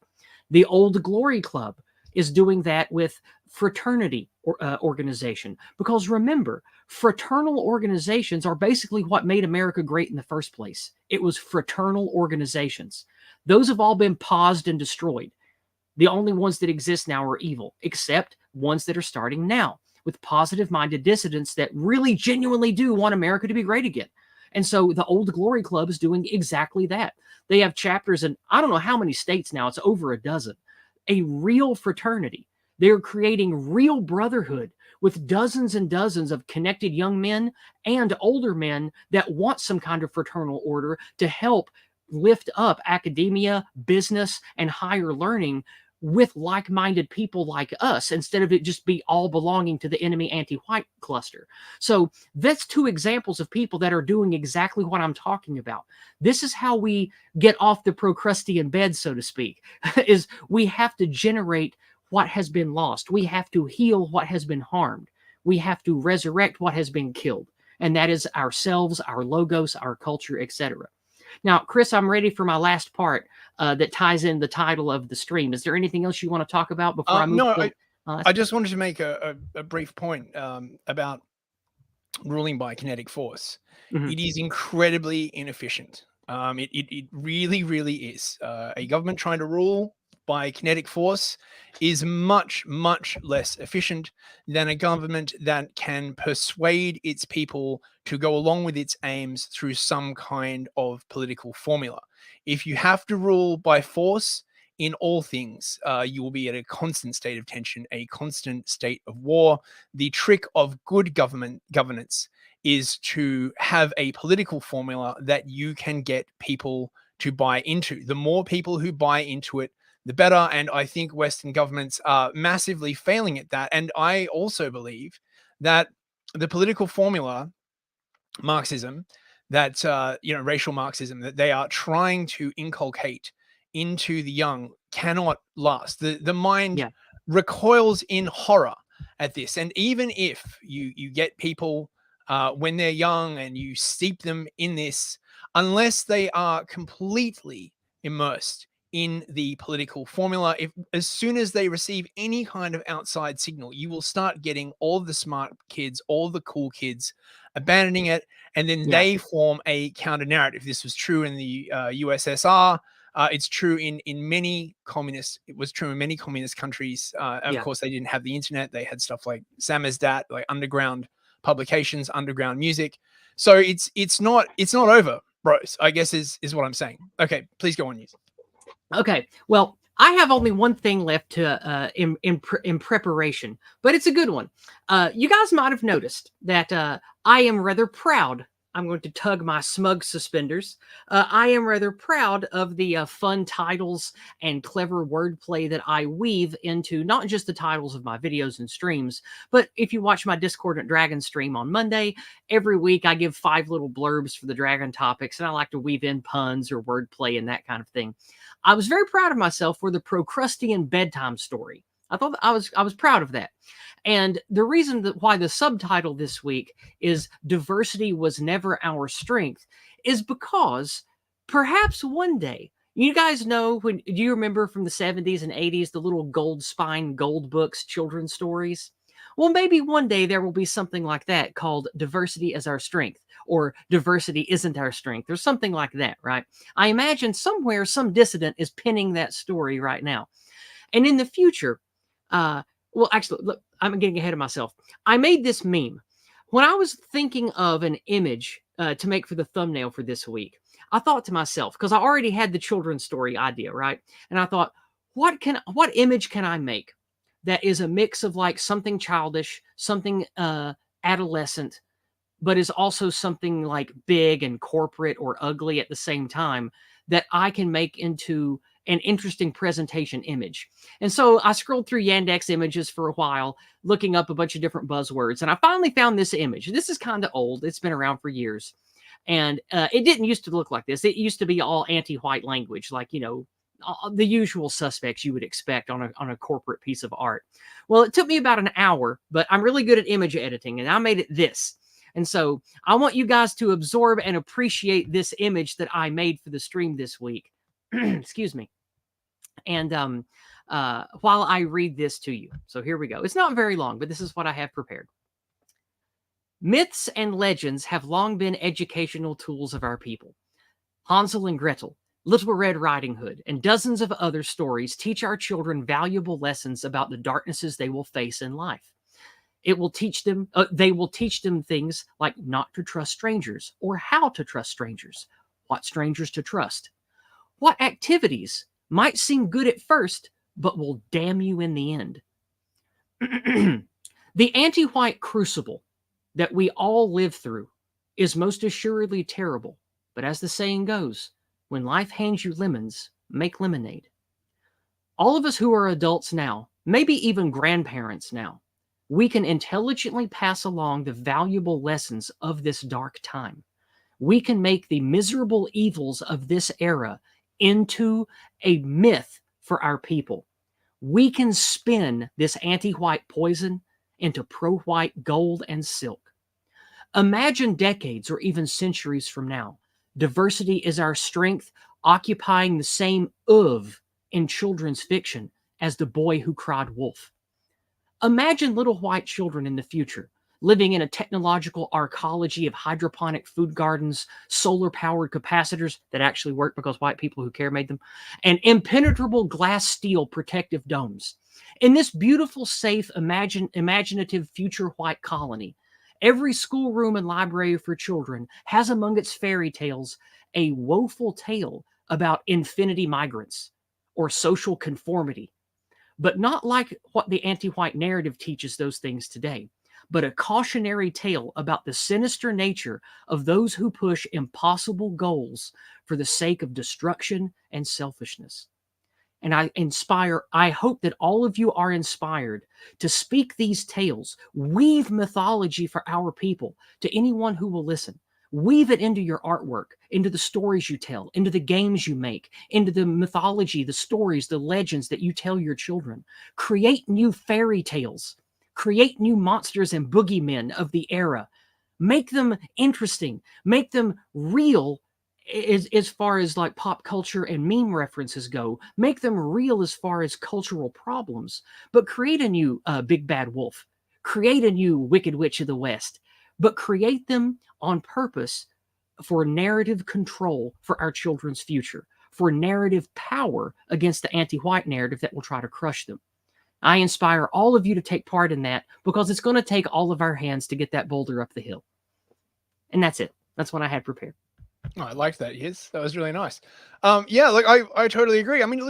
Speaker 2: The Old Glory Club is doing that with fraternity organization. Because remember, fraternal organizations are basically what made America great in the first place. It was fraternal organizations. Those have all been paused and destroyed. The only ones that exist now are evil, except ones that are starting now with positive-minded dissidents that really genuinely do want America to be great again. And so the Old Glory Club is doing exactly that. They have chapters in I don't know how many states now. It's over a dozen. A real fraternity. They're creating real brotherhood with dozens and dozens of connected young men and older men that want some kind of fraternal order to help lift up academia, business, and higher learning with like-minded people like us, instead of it just be all belonging to the enemy anti-white cluster. So that's two examples of people that are doing exactly what I'm talking about. This is how we get off the Procrustean bed, so to speak, is we have to generate what has been lost. We have to heal what has been harmed. We have to resurrect what has been killed. And that is ourselves, our logos, our culture, etc. Now, Chris, I'm ready for my last part that ties in the title of the stream. Is there anything else you want to talk about before I move
Speaker 3: No,
Speaker 2: to
Speaker 3: I just wanted to make a brief point about ruling by kinetic force.
Speaker 2: Mhm.
Speaker 3: It is incredibly inefficient. It really, really is. A government trying to rule by kinetic force is much, much less efficient than a government that can persuade its people to go along with its aims through some kind of political formula. If you have to rule by force in all things, you will be at a constant state of tension, a constant state of war. The trick of good governance is to have a political formula that you can get people to buy into. The more people who buy into it, the better. And I think Western governments are massively failing at that. And I also believe that the political formula, Marxism, that racial Marxism, that they are trying to inculcate into the young cannot last. The mind
Speaker 2: Yeah.
Speaker 3: recoils in horror at this. And even if you get people when they're young and you steep them in this, unless they are completely immersed in the political formula, if as soon as they receive any kind of outside signal, you will start getting all the smart kids, all the cool kids abandoning it, and then
Speaker 2: Yeah.
Speaker 3: they form a counter narrative. This was true in the USSR. It's true in many communist. It was true in many communist countries. Of
Speaker 2: Yeah.
Speaker 3: course, they didn't have the internet. They had stuff like samizdat, like underground publications, underground music. So it's not over, bros. I guess is what I'm saying. Okay, please go on, News.
Speaker 2: Okay. Well, I have only one thing left to in preparation, but it's a good one. You guys might have noticed that I am rather proud. I'm going to tug my smug suspenders. I am rather proud of the fun titles and clever wordplay that I weave into not just the titles of my videos and streams, but if you watch my Discordant Dragon stream on Monday, every week I give 5 little blurbs for the dragon topics, and I like to weave in puns or wordplay and that kind of thing. I was very proud of myself for the Procrustean bedtime story. I thought I was proud of that. And the reason that why the subtitle this week is "Diversity Was Never Our Strength" is because perhaps one day, you guys know, do you remember from the 70s and 80s the little gold spine gold books, children's stories? Well, maybe one day there will be something like that called "Diversity is Our Strength" or "Diversity Isn't Our Strength" or something like that, right? I imagine somewhere some dissident is penning that story right now. And in the future, well, actually, look, I'm getting ahead of myself. I made this meme. When I was thinking of an image to make for the thumbnail for this week, I thought to myself, because I already had the children's story idea, right? And I thought, what image can I make that is a mix of like something childish, something adolescent, but is also something like big and corporate or ugly at the same time, that I can make into an interesting presentation image. And so I scrolled through Yandex images for a while, looking up a bunch of different buzzwords. And I finally found this image. This is kind of old. It's been around for years. And it didn't used to look like this. It used to be all anti-white language, like, the usual suspects you would expect on a corporate piece of art. Well, it took me about an hour, but I'm really good at image editing, and I made it this. And so I want you guys to absorb and appreciate this image that I made for the stream this week. Excuse me. And while I read this to you. So here we go. It's not very long, but this is what I have prepared. Myths and legends have long been educational tools of our people. Hansel and Gretel, Little Red Riding Hood, and dozens of other stories teach our children valuable lessons about the darknesses they will face in life. They will teach them things like not to trust strangers, or how to trust strangers, what strangers to trust, what activities might seem good at first, but will damn you in the end. The anti-white crucible that we all live through is most assuredly terrible, but as the saying goes, when life hands you lemons, make lemonade. All of us who are adults now, maybe even grandparents now, we can intelligently pass along the valuable lessons of this dark time. We can make the miserable evils of this era into a myth for our people. We can spin this anti-white poison into pro-white gold and silk. Imagine decades or even centuries from now. Diversity is our strength, occupying the same oeuvre in children's fiction as The Boy Who Cried Wolf. Imagine little white children in the future, living in a technological arcology of hydroponic food gardens, solar-powered capacitors that actually work because white people who care made them, and impenetrable glass steel protective domes. In this beautiful, safe, imaginative future white colony, every schoolroom and library for children has among its fairy tales a woeful tale about infinity migrants or social conformity, but not like what the anti-white narrative teaches those things today, but a cautionary tale about the sinister nature of those who push impossible goals for the sake of destruction and selfishness. And I hope that all of you are inspired to speak these tales, weave mythology for our people to anyone who will listen. Weave it into your artwork, into the stories you tell, into the games you make, into the mythology, the stories, the legends that you tell your children. Create new fairy tales. Create new monsters and boogeymen of the era. Make them interesting. Make them real as far as like pop culture and meme references go. Make them real as far as cultural problems. But create a new Big Bad Wolf. Create a new Wicked Witch of the West. But create them on purpose for narrative control for our children's future, for narrative power against the anti-white narrative that will try to crush them. I inspire all of you to take part in that because it's going to take all of our hands to get that boulder up the hill. And that's it. That's what I had prepared.
Speaker 3: Oh, I liked that. Yes, that was really nice. Yeah, like I totally agree. I mean,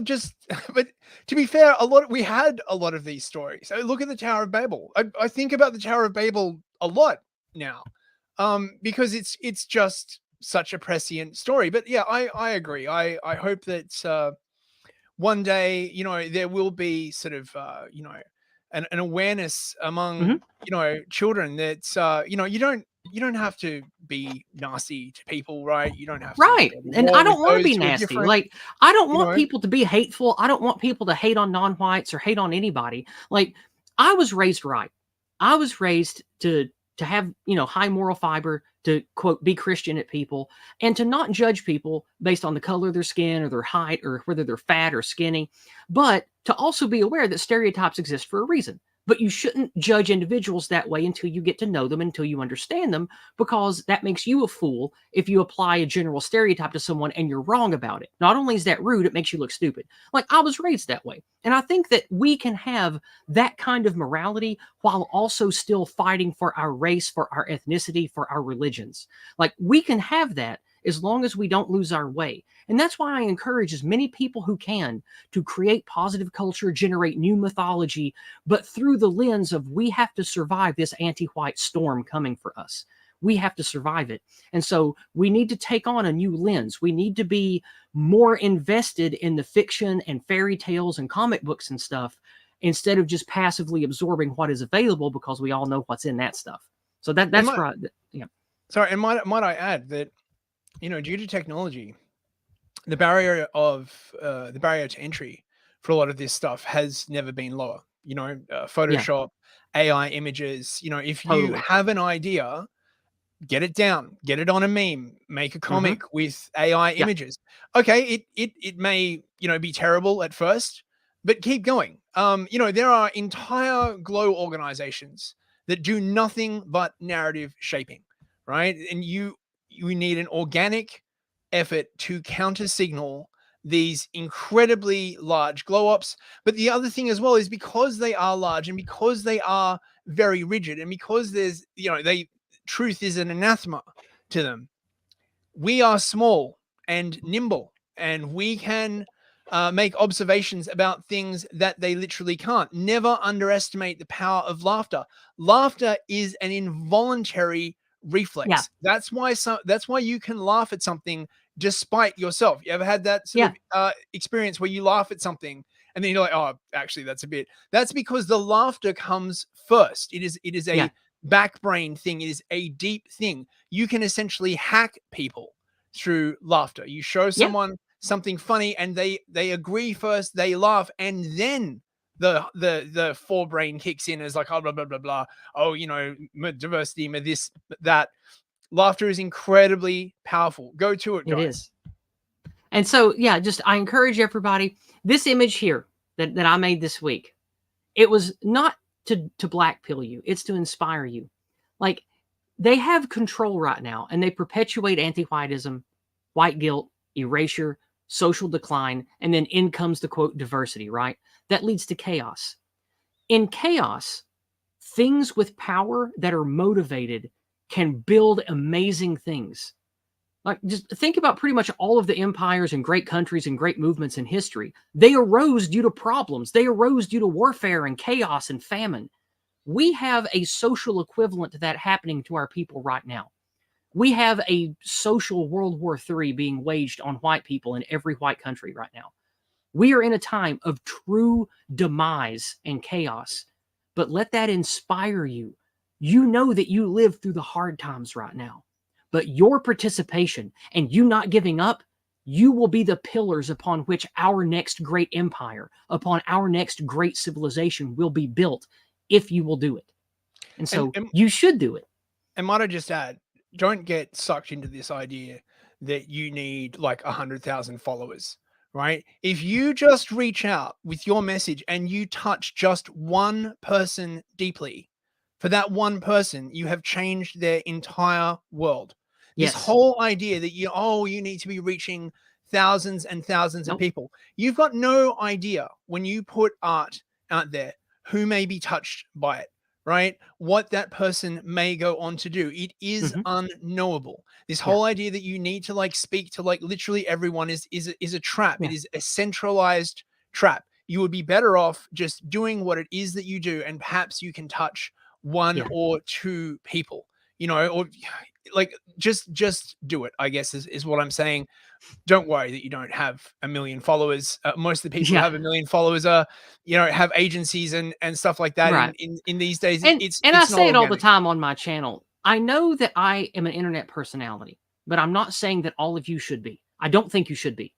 Speaker 3: but to be fair, we had a lot of these stories. Look at the Tower of Babel. I think about the Tower of Babel a lot now, because it's just such a prescient story. But yeah, I agree. I hope that one day, there will be sort of an awareness among children that you don't have to be nasty to people, right? You don't have to
Speaker 2: right. And I don't want to be nasty. Like, I don't want people to be hateful. I don't want people to hate on non-whites or hate on anybody. Like, I was raised right. I was raised to have, high moral fiber, to quote, be Christian at people, and to not judge people based on the color of their skin or their height or whether they're fat or skinny, but to also be aware that stereotypes exist for a reason. But you shouldn't judge individuals that way until you get to know them, until you understand them, because that makes you a fool if you apply a general stereotype to someone and you're wrong about it. Not only is that rude, it makes you look stupid. Like, I was raised that way. And I think that we can have that kind of morality while also still fighting for our race, for our ethnicity, for our religions. Like, we can have that as long as we don't lose our way. And that's why I encourage as many people who can to create positive culture, generate new mythology, but through the lens of we have to survive this anti-white storm coming for us. We have to survive it. And so we need to take on a new lens. We need to be more invested in the fiction and fairy tales and comic books and stuff instead of just passively absorbing what is available because we all know what's in that stuff. So that's right. Yeah.
Speaker 3: Sorry, and might I add that, due to technology, the barrier to entry for a lot of this stuff has never been lower. Photoshop, AI images. If you
Speaker 2: Totally.
Speaker 3: have an idea, get it down, get it on a meme, make a comic with AI images. Okay, it may be terrible at first, but keep going. There are entire glow organizations that do nothing but narrative shaping, right? And you need an organic effort to counter signal these incredibly large glow ups. But the other thing as well is because they are large and because they are very rigid and because there's truth is an anathema to them, we are small and nimble and we can make observations about things that they literally can't. Never underestimate the power of laughter. Laughter is an involuntary reflex. That's why you can laugh at something despite yourself. You ever had that sort of experience where you laugh at something and then you're like, oh, actually that's because the laughter comes first. It is a back brain thing. It is a deep thing. You can essentially hack people through laughter. You show someone something funny and they agree first, they laugh, and then the forebrain kicks in as like, oh, blah, blah, blah, blah. Oh, diversity, this, that. Laughter is incredibly powerful. Go to it, guys.
Speaker 2: It is. And so, I encourage everybody, this image here that I made this week, it was not to black pill you. It's to inspire you. Like, they have control right now and they perpetuate anti-whiteism, white guilt, erasure, social decline, and then in comes the quote diversity, right? That leads to chaos. In chaos, things with power that are motivated can build amazing things. Like, just think about pretty much all of the empires and great countries and great movements in history. They arose due to problems. They arose due to warfare and chaos and famine. We have a social equivalent to that happening to our people right now. We have a social World War III being waged on white people in every white country right now. We are in a time of true demise and chaos, but let that inspire you. You know that you live through the hard times right now, but your participation and you not giving up, you will be the pillars upon which our next great empire, upon our next great civilization will be built if you will do it. And so you should do it.
Speaker 3: And might I just add, don't get sucked into this idea that you need like 100,000 followers, right? If you just reach out with your message and you touch just one person deeply, for that one person, you have changed their entire world. This whole idea that you need to be reaching thousands and thousands of people. You've got no idea when you put art out there who may be touched by it, right? What that person may go on to do. It is unknowable. This whole idea that you need to like speak to like literally everyone is a trap. It is a centralized trap. You would be better off just doing what it is that you do, and perhaps you can touch one or two people, or like just do it, I guess is what I'm saying. Don't worry that you don't have 1 million followers. Most of the people who have 1 million followers are, have agencies and stuff like that. In these days,
Speaker 2: and
Speaker 3: it's
Speaker 2: I say
Speaker 3: organic.
Speaker 2: it all the time on my channel. I know that I am an internet personality, but I'm not saying that all of you should be. I don't think you should be.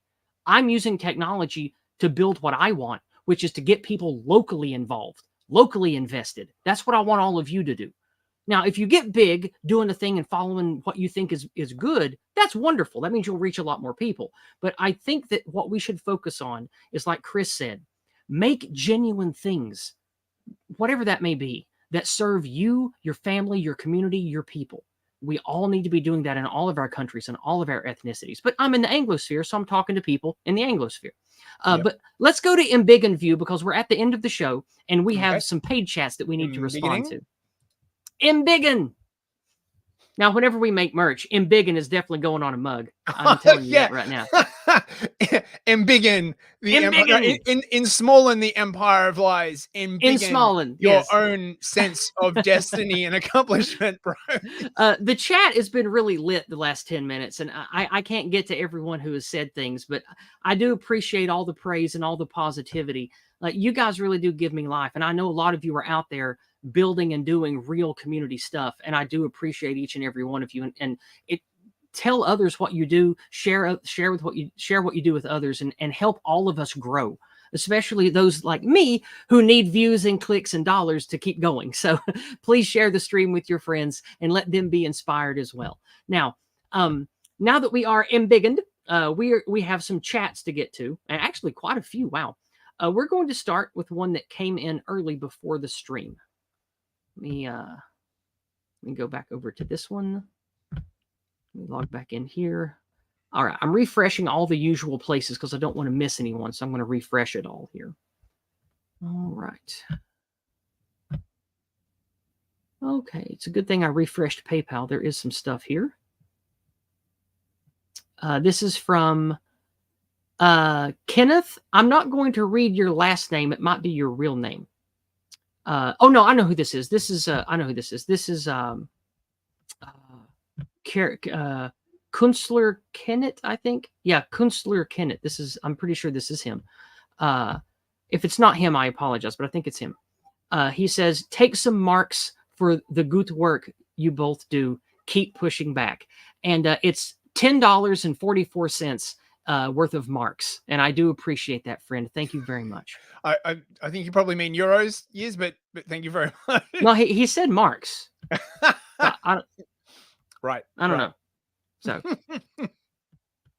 Speaker 2: I'm using technology to build what I want, which is to get people locally involved, locally invested. That's what I want all of you to do. Now, if you get big doing the thing and following what you think is good, that's wonderful. That means you'll reach a lot more people. But I think that what we should focus on is, like Chris said, make genuine things, whatever that may be, that serve you, your family, your community, your people. We all need to be doing that in all of our countries and all of our ethnicities. But I'm in the Anglosphere, so I'm talking to people in the Anglosphere. But let's go to Embiggen View because we're at the end of the show and we have some paid chats that we need to respond to. Embiggen. Now, whenever we make merch, Embiggen is definitely going on a mug. I'm telling you that right now.
Speaker 3: Embiggen, the empire,
Speaker 2: Embiggen!
Speaker 3: in Smolin, the empire of lies.
Speaker 2: In
Speaker 3: Embiggen,
Speaker 2: Smolin,
Speaker 3: your
Speaker 2: yes.
Speaker 3: own sense of destiny and accomplishment, bro.
Speaker 2: The chat has been really lit the last 10 minutes, and I can't get to everyone who has said things, but I do appreciate all the praise and all the positivity. Like, you guys really do give me life, and I know a lot of you are out there building and doing real community stuff, and I do appreciate each and every one of you. And it tell others what you do, share what you do with others, and help all of us grow, especially those like me who need views and clicks and dollars to keep going. So please share the stream with your friends and let them be inspired as well. Now that we are embiggened, we have some chats to get to, and actually quite a few. Wow. We're going to start with one that came in early before the stream. Let me go back over to this one. Let me log back in here. All right, I'm refreshing all the usual places because I don't want to miss anyone, so I'm going to refresh it all here. All right. Okay, it's a good thing I refreshed PayPal. There is some stuff here. This is from Kenneth. I'm not going to read your last name. It might be your real name. Oh no, I know who this is. I know who this is. This is Kunstler Kennett, I think. Yeah, Kunstler Kennett. I'm pretty sure this is him. If it's not him, I apologize, but I think it's him. He says, take some marks for the good work you both do. Keep pushing back. And it's $10.44 worth of marks. And I do appreciate that, friend. Thank you very much.
Speaker 3: I think you probably mean euros, yes, but thank you very much.
Speaker 2: No, he said marks.
Speaker 3: Right.
Speaker 2: I don't know. So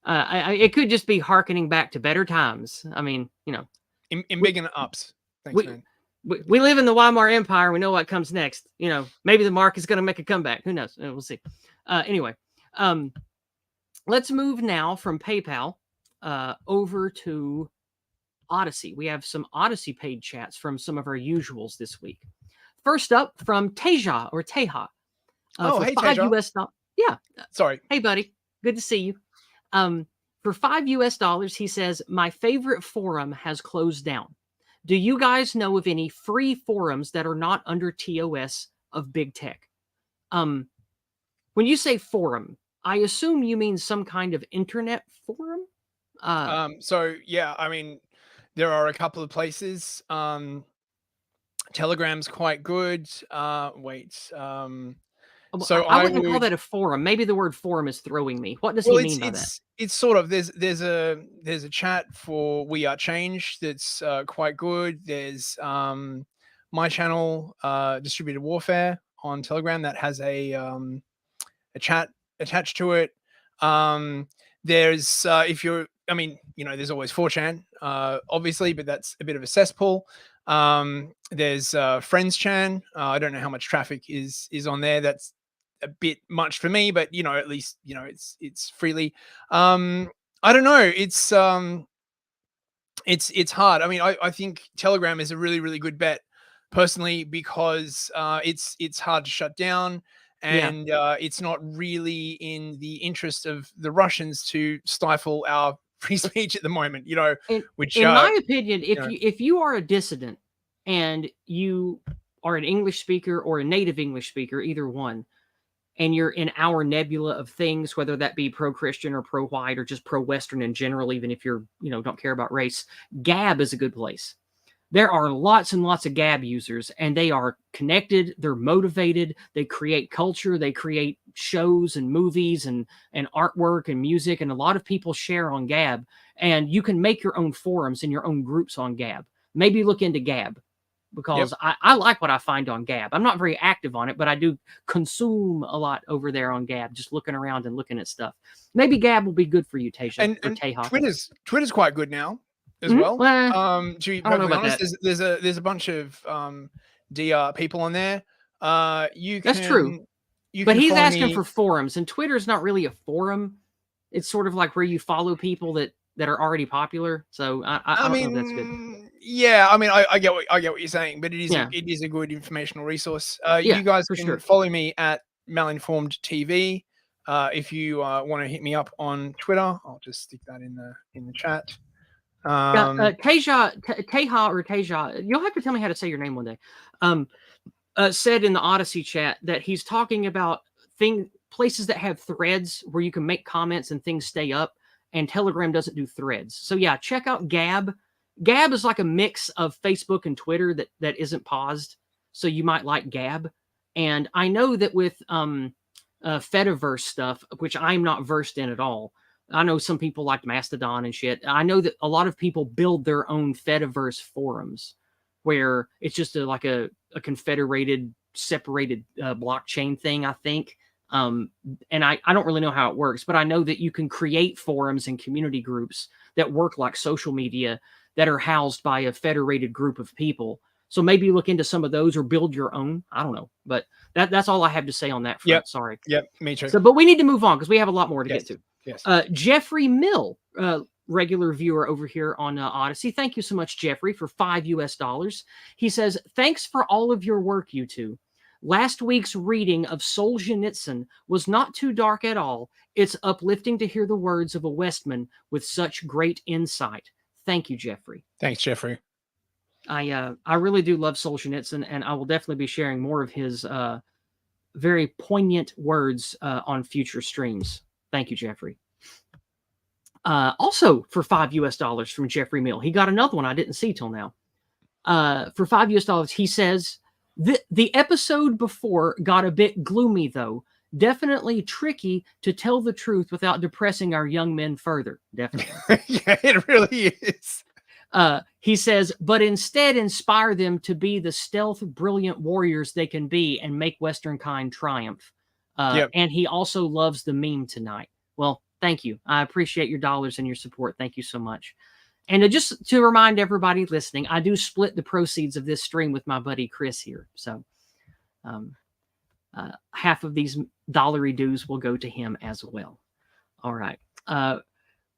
Speaker 2: it could just be hearkening back to better times. I mean, you know,
Speaker 3: in big and ups. Thanks, man.
Speaker 2: We live in the Weimar Empire. We know what comes next. You know, maybe the mark is going to make a comeback. Who knows? We'll see. Anyway, let's move now from PayPal over to Odyssey. We have some Odyssey paid chats from some of our usuals this week. First up from Teja or Teja.
Speaker 3: Hey, Teja.
Speaker 2: $5 Yeah.
Speaker 3: Sorry.
Speaker 2: Hey, buddy. Good to see you. For $5 he says, my favorite forum has closed down. Do you guys know of any free forums that are not under TOS of big tech? When you say forum, I assume you mean some kind of internet forum?
Speaker 3: So yeah, I mean, there are a couple of places. Telegram's quite good. So
Speaker 2: I wouldn't call that a forum. Maybe the word forum is throwing me. What does he mean by that?
Speaker 3: It's sort of there's a chat for We Are Change that's quite good. There's my channel, Distributed Warfare on Telegram, that has a chat attached to it. There's if you're, I mean, you know, there's always 4chan, obviously, but that's a bit of a cesspool. There's Friends Chan. I don't know how much traffic is on there. That's a bit much for me, but you know, at least, you know, it's freely. I don't know. It's hard. I mean, I think Telegram is a really, really good bet personally, because it's hard to shut down, and it's not really in the interest of the Russians to stifle our free speech at the moment, you know. Which,
Speaker 2: in my opinion, if you are a dissident and you are an English speaker or a native English speaker, either one, and you're in our nebula of things, whether that be pro-Christian or pro-white or just pro-Western in general, even if you're, you know, don't care about race, Gab is a good place. There are lots and lots of Gab users, and they are connected. They're motivated. They create culture. They create shows and movies and artwork and music. And a lot of people share on Gab, and you can make your own forums and your own groups on Gab. Maybe look into Gab, because I like what I find on Gab. I'm not very active on it, but I do consume a lot over there on Gab, just looking around and looking at stuff. Maybe Gab will be good for you, Teja.
Speaker 3: And Twitter's quite good now as well. To be perfectly honest, there's a bunch of DR people on there. That's
Speaker 2: true. But he's asking for forums, and Twitter's not really a forum. It's sort of like where you follow people that are already popular. So I don't know if that's good.
Speaker 3: Yeah, I mean, I get what you're saying, but it is a good informational resource. You guys can follow me at Malinformed TV. If you want to hit me up on Twitter, I'll just stick that in the chat.
Speaker 2: Teja, you'll have to tell me how to say your name one day. Said in the Odyssey chat that he's talking about places that have threads where you can make comments and things stay up, and Telegram doesn't do threads. So yeah, check out Gab. Gab is like a mix of Facebook and Twitter that isn't paused. So you might like Gab. And I know that with Fediverse stuff, which I'm not versed in at all, I know some people like Mastodon and shit. I know that a lot of people build their own Fediverse forums where it's just like a confederated, separated blockchain thing, I think. And I don't really know how it works, but I know that you can create forums and community groups that work like social media that are housed by a federated group of people. So maybe look into some of those or build your own. I don't know, but that's all I have to say on that front.
Speaker 3: Yep.
Speaker 2: Sorry.
Speaker 3: Yep, me too.
Speaker 2: So, but we need to move on because we have a lot more to get to.
Speaker 3: Yes.
Speaker 2: Jeffrey Mill, regular viewer over here on Odyssey. Thank you so much, Jeffrey, for $5. He says, thanks for all of your work, you two. Last week's reading of Solzhenitsyn was not too dark at all. It's uplifting to hear the words of a Westman with such great insight. Thank you, Jeffrey.
Speaker 3: Thanks, Jeffrey.
Speaker 2: I really do love Solzhenitsyn, and I will definitely be sharing more of his very poignant words on future streams. Thank you, Jeffrey. Also, for $5 from Jeffrey Mill, he got another one I didn't see till now. For $5, he says, the episode before got a bit gloomy, though. Definitely tricky to tell the truth without depressing our young men further. Definitely.
Speaker 3: Yeah, it really is.
Speaker 2: He says, but instead inspire them to be the stealth, brilliant warriors they can be and make Western kind triumph.
Speaker 3: Yep.
Speaker 2: And he also loves the meme tonight. Well, thank you. I appreciate your dollars and your support. Thank you so much. And just to remind everybody listening, I do split the proceeds of this stream with my buddy Chris here. So half of these dollary dues will go to him as well. All right.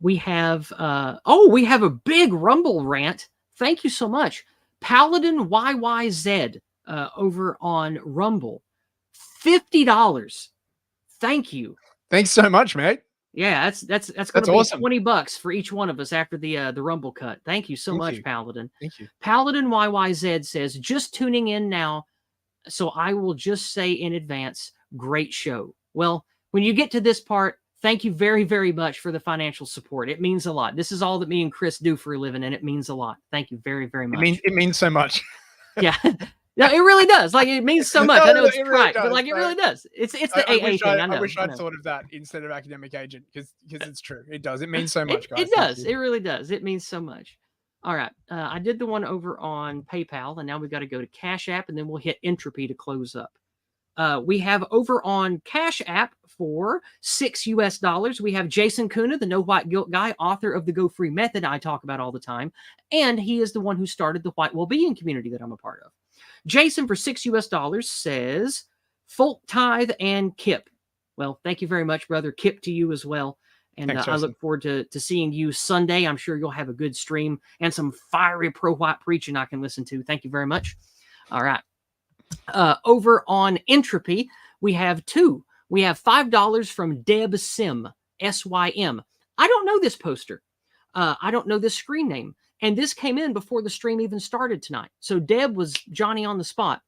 Speaker 2: We have a big Rumble rant. Thank you so much. Paladin YYZ over on Rumble. $50. Thank you.
Speaker 3: Thanks so much, mate.
Speaker 2: Yeah, that's going to be
Speaker 3: awesome.
Speaker 2: $20 for each one of us after the Rumble cut. Thank you so much, Paladin.
Speaker 3: Thank you.
Speaker 2: Paladin YYZ says, just tuning in now, so I will just say in advance, great show. Well, when you get to this part, thank you very, very much for the financial support. It means a lot. This is all that me and Chris do for a living, and it means a lot. Thank you very, very much.
Speaker 3: It means so much.
Speaker 2: Yeah. No, it really does. Like, it means so much.
Speaker 3: No,
Speaker 2: I know it's
Speaker 3: it really
Speaker 2: right,
Speaker 3: does,
Speaker 2: but like, it really does. It's the AA thing. I know.
Speaker 3: I wish I'd thought of that instead of academic agent because it's true. It does. It means so much, guys.
Speaker 2: It does. It really does. It means so much. All right. I did the one over on PayPal, and now we've got to go to Cash App, and then we'll hit Entropy to close up. We have over on Cash App for $6. We have Jason Kuna, the No White Guilt guy, author of the Go Free Method I talk about all the time. And he is the one who started the White Wellbeing community that I'm a part of. Jason for $6 says, Folk Tithe and Kip. Well, thank you very much, brother. Kip to you as well. And
Speaker 3: Thanks,
Speaker 2: I look forward to seeing you Sunday. I'm sure you'll have a good stream and some fiery pro-white preaching I can listen to. Thank you very much. All right. Over on Entropy, we have two. We have $5 from Deb Sim, S-Y-M. I don't know this poster. I don't know this screen name. And this came in before the stream even started tonight. So Deb was Johnny on the spot.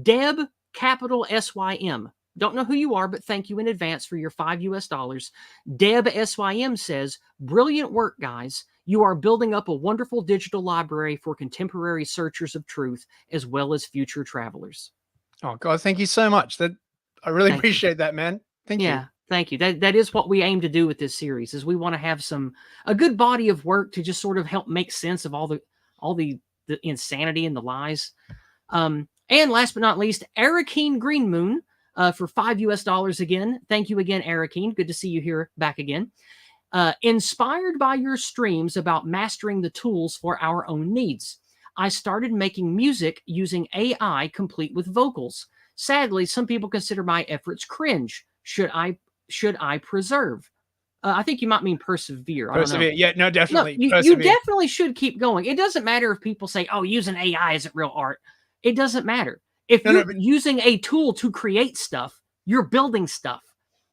Speaker 2: Deb, capital S-Y-M. Don't know who you are, but thank you in advance for your $5. Deb S-Y-M says, brilliant work, guys. You are building up a wonderful digital library for contemporary searchers of truth, as well as future travelers.
Speaker 3: Oh, God, thank you so much. I really appreciate that, man. Thank you.
Speaker 2: Yeah, thank you. That is what we aim to do with this series, is we want to have a good body of work to just sort of help make sense of all the insanity and the lies. And last but not least, Arakeen Green Moon for $5 again. Thank you again, Arakeen. Good to see you here back again. Inspired by your streams about mastering the tools for our own needs, I started making music using AI complete with vocals. Sadly, some people consider my efforts cringe. Should I preserve? I think you might mean persevere. I don't know.
Speaker 3: Yeah, no, definitely.
Speaker 2: No, you definitely should keep going. It doesn't matter if people say, oh, using AI isn't real art. It doesn't matter. If you're using a tool to create stuff, You're building stuff.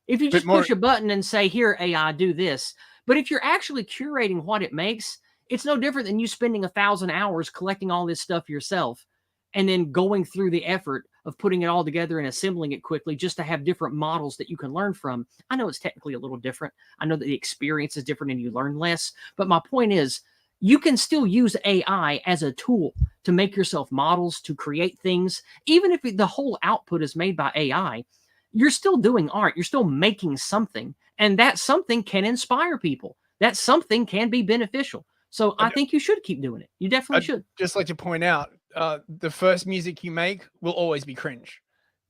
Speaker 2: If you just push a button and say, here, AI, do this. But if you're actually curating what it makes, it's no different than you spending 1,000 hours collecting all this stuff yourself and then going through the effort of putting it all together and assembling it quickly just to have different models that you can learn from. I know it's technically a little different. I know that the experience is different and you learn less. But my point is, you can still use AI as a tool to make yourself models, to create things. Even if the whole output is made by AI, you're still doing art. You're still making something. And that something can inspire people. That something can be beneficial. So I think you should keep doing it. You definitely should.
Speaker 3: Just like to point out, the first music you make will always be cringe.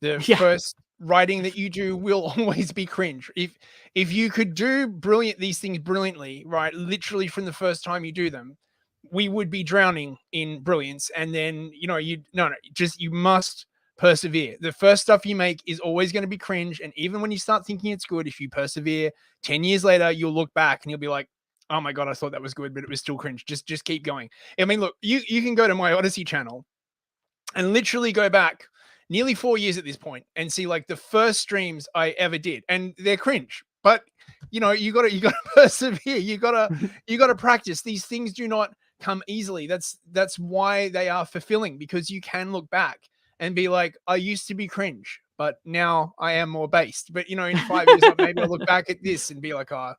Speaker 3: The first writing that you do will always be cringe. If you could do these things brilliantly, right, literally from the first time you do them, we would be drowning in brilliance. And then, you must persevere. The first stuff you make is always going to be cringe. And even when you start thinking it's good, if you persevere, 10 years later, you'll look back and you'll be like, oh my God, I thought that was good, but it was still cringe. Just keep going. I mean, look, you can go to my Odyssey channel and literally go back nearly 4 years at this point and see like the first streams I ever did, and they're cringe. But you gotta persevere. You gotta practice. These things do not come easily. That's why they are fulfilling, because you can look back and be like, I used to be cringe, but now I am more based. But in 5 years, maybe I'll look back at this and be like, oh.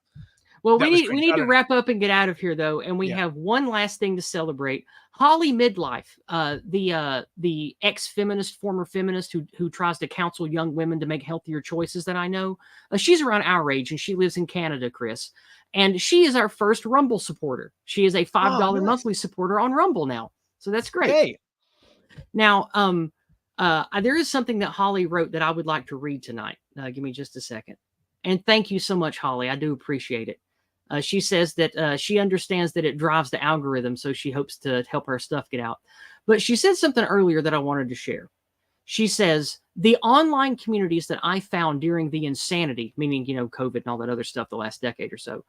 Speaker 2: Well, we need to wrap up and get out of here, though, and we have one last thing to celebrate. Holly Midlife, the ex-feminist, former feminist who tries to counsel young women to make healthier choices that I know. She's around our age, and she lives in Canada, Chris. And she is our first Rumble supporter. She is a $5 monthly supporter on Rumble now. So that's great.
Speaker 3: Hey.
Speaker 2: Now, there is something that Holly wrote that I would like to read tonight. Give me just a second. And thank you so much, Holly. I do appreciate it. She says that she understands that it drives the algorithm, so she hopes to help her stuff get out. But she said something earlier that I wanted to share. She says, the online communities that I found during the insanity, meaning, COVID and all that other stuff the last decade or so,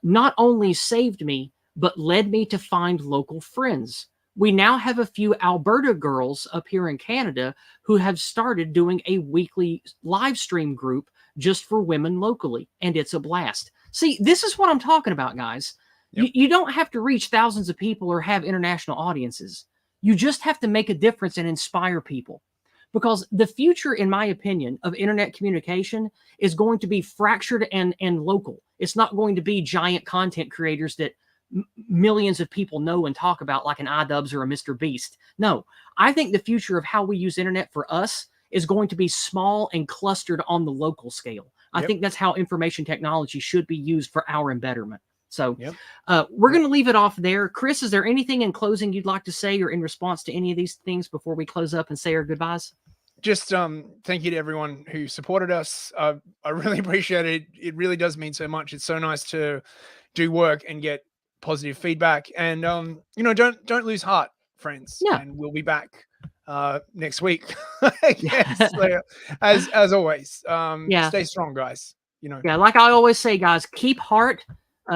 Speaker 2: not only saved me, but led me to find local friends. We now have a few Alberta girls up here in Canada who have started doing a weekly live stream group just for women locally, and it's a blast. See, this is what I'm talking about, guys. Yep. You don't have to reach thousands of people or have international audiences. You just have to make a difference and inspire people. Because the future, in my opinion, of internet communication is going to be fractured and local. It's not going to be giant content creators that millions of people know and talk about, like an iDubbbz or a Mr. Beast. No, I think the future of how we use internet for us is going to be small and clustered on the local scale. I think that's how information technology should be used for our betterment. So we're going to leave it off there. Chris, is there anything in closing you'd like to say or in response to any of these things before we close up and say our goodbyes?
Speaker 3: Just thank you to everyone who supported us. I really appreciate it. It really does mean so much. It's so nice to do work and get positive feedback. And don't lose heart, friends.
Speaker 2: Yeah.
Speaker 3: And we'll be back next week. Yes, as always. Stay strong, guys.
Speaker 2: Yeah, like I always say, guys, keep heart.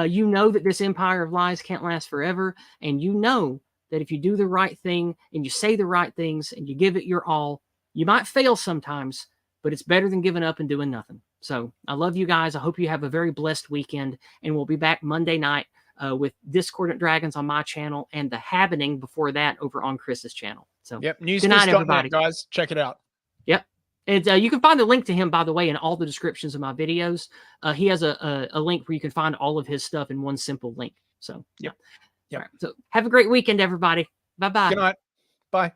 Speaker 2: You know that this empire of lies can't last forever, and you know that if you do the right thing and you say the right things and you give it your all, you might fail sometimes, but it's better than giving up and doing nothing. So I love you guys. I hope you have a very blessed weekend, and we'll be back Monday night with Discordant Dragons on my channel and The Happening before that over on Chris's channel. So
Speaker 3: good
Speaker 2: night, everybody.
Speaker 3: Guys, check it out.
Speaker 2: Yep. And you can find the link to him, by the way, in all the descriptions of my videos. He has a link where you can find all of his stuff in one simple link. So,
Speaker 3: Yep.
Speaker 2: All right. So have a great weekend, everybody. Bye-bye.
Speaker 3: Good night. Bye.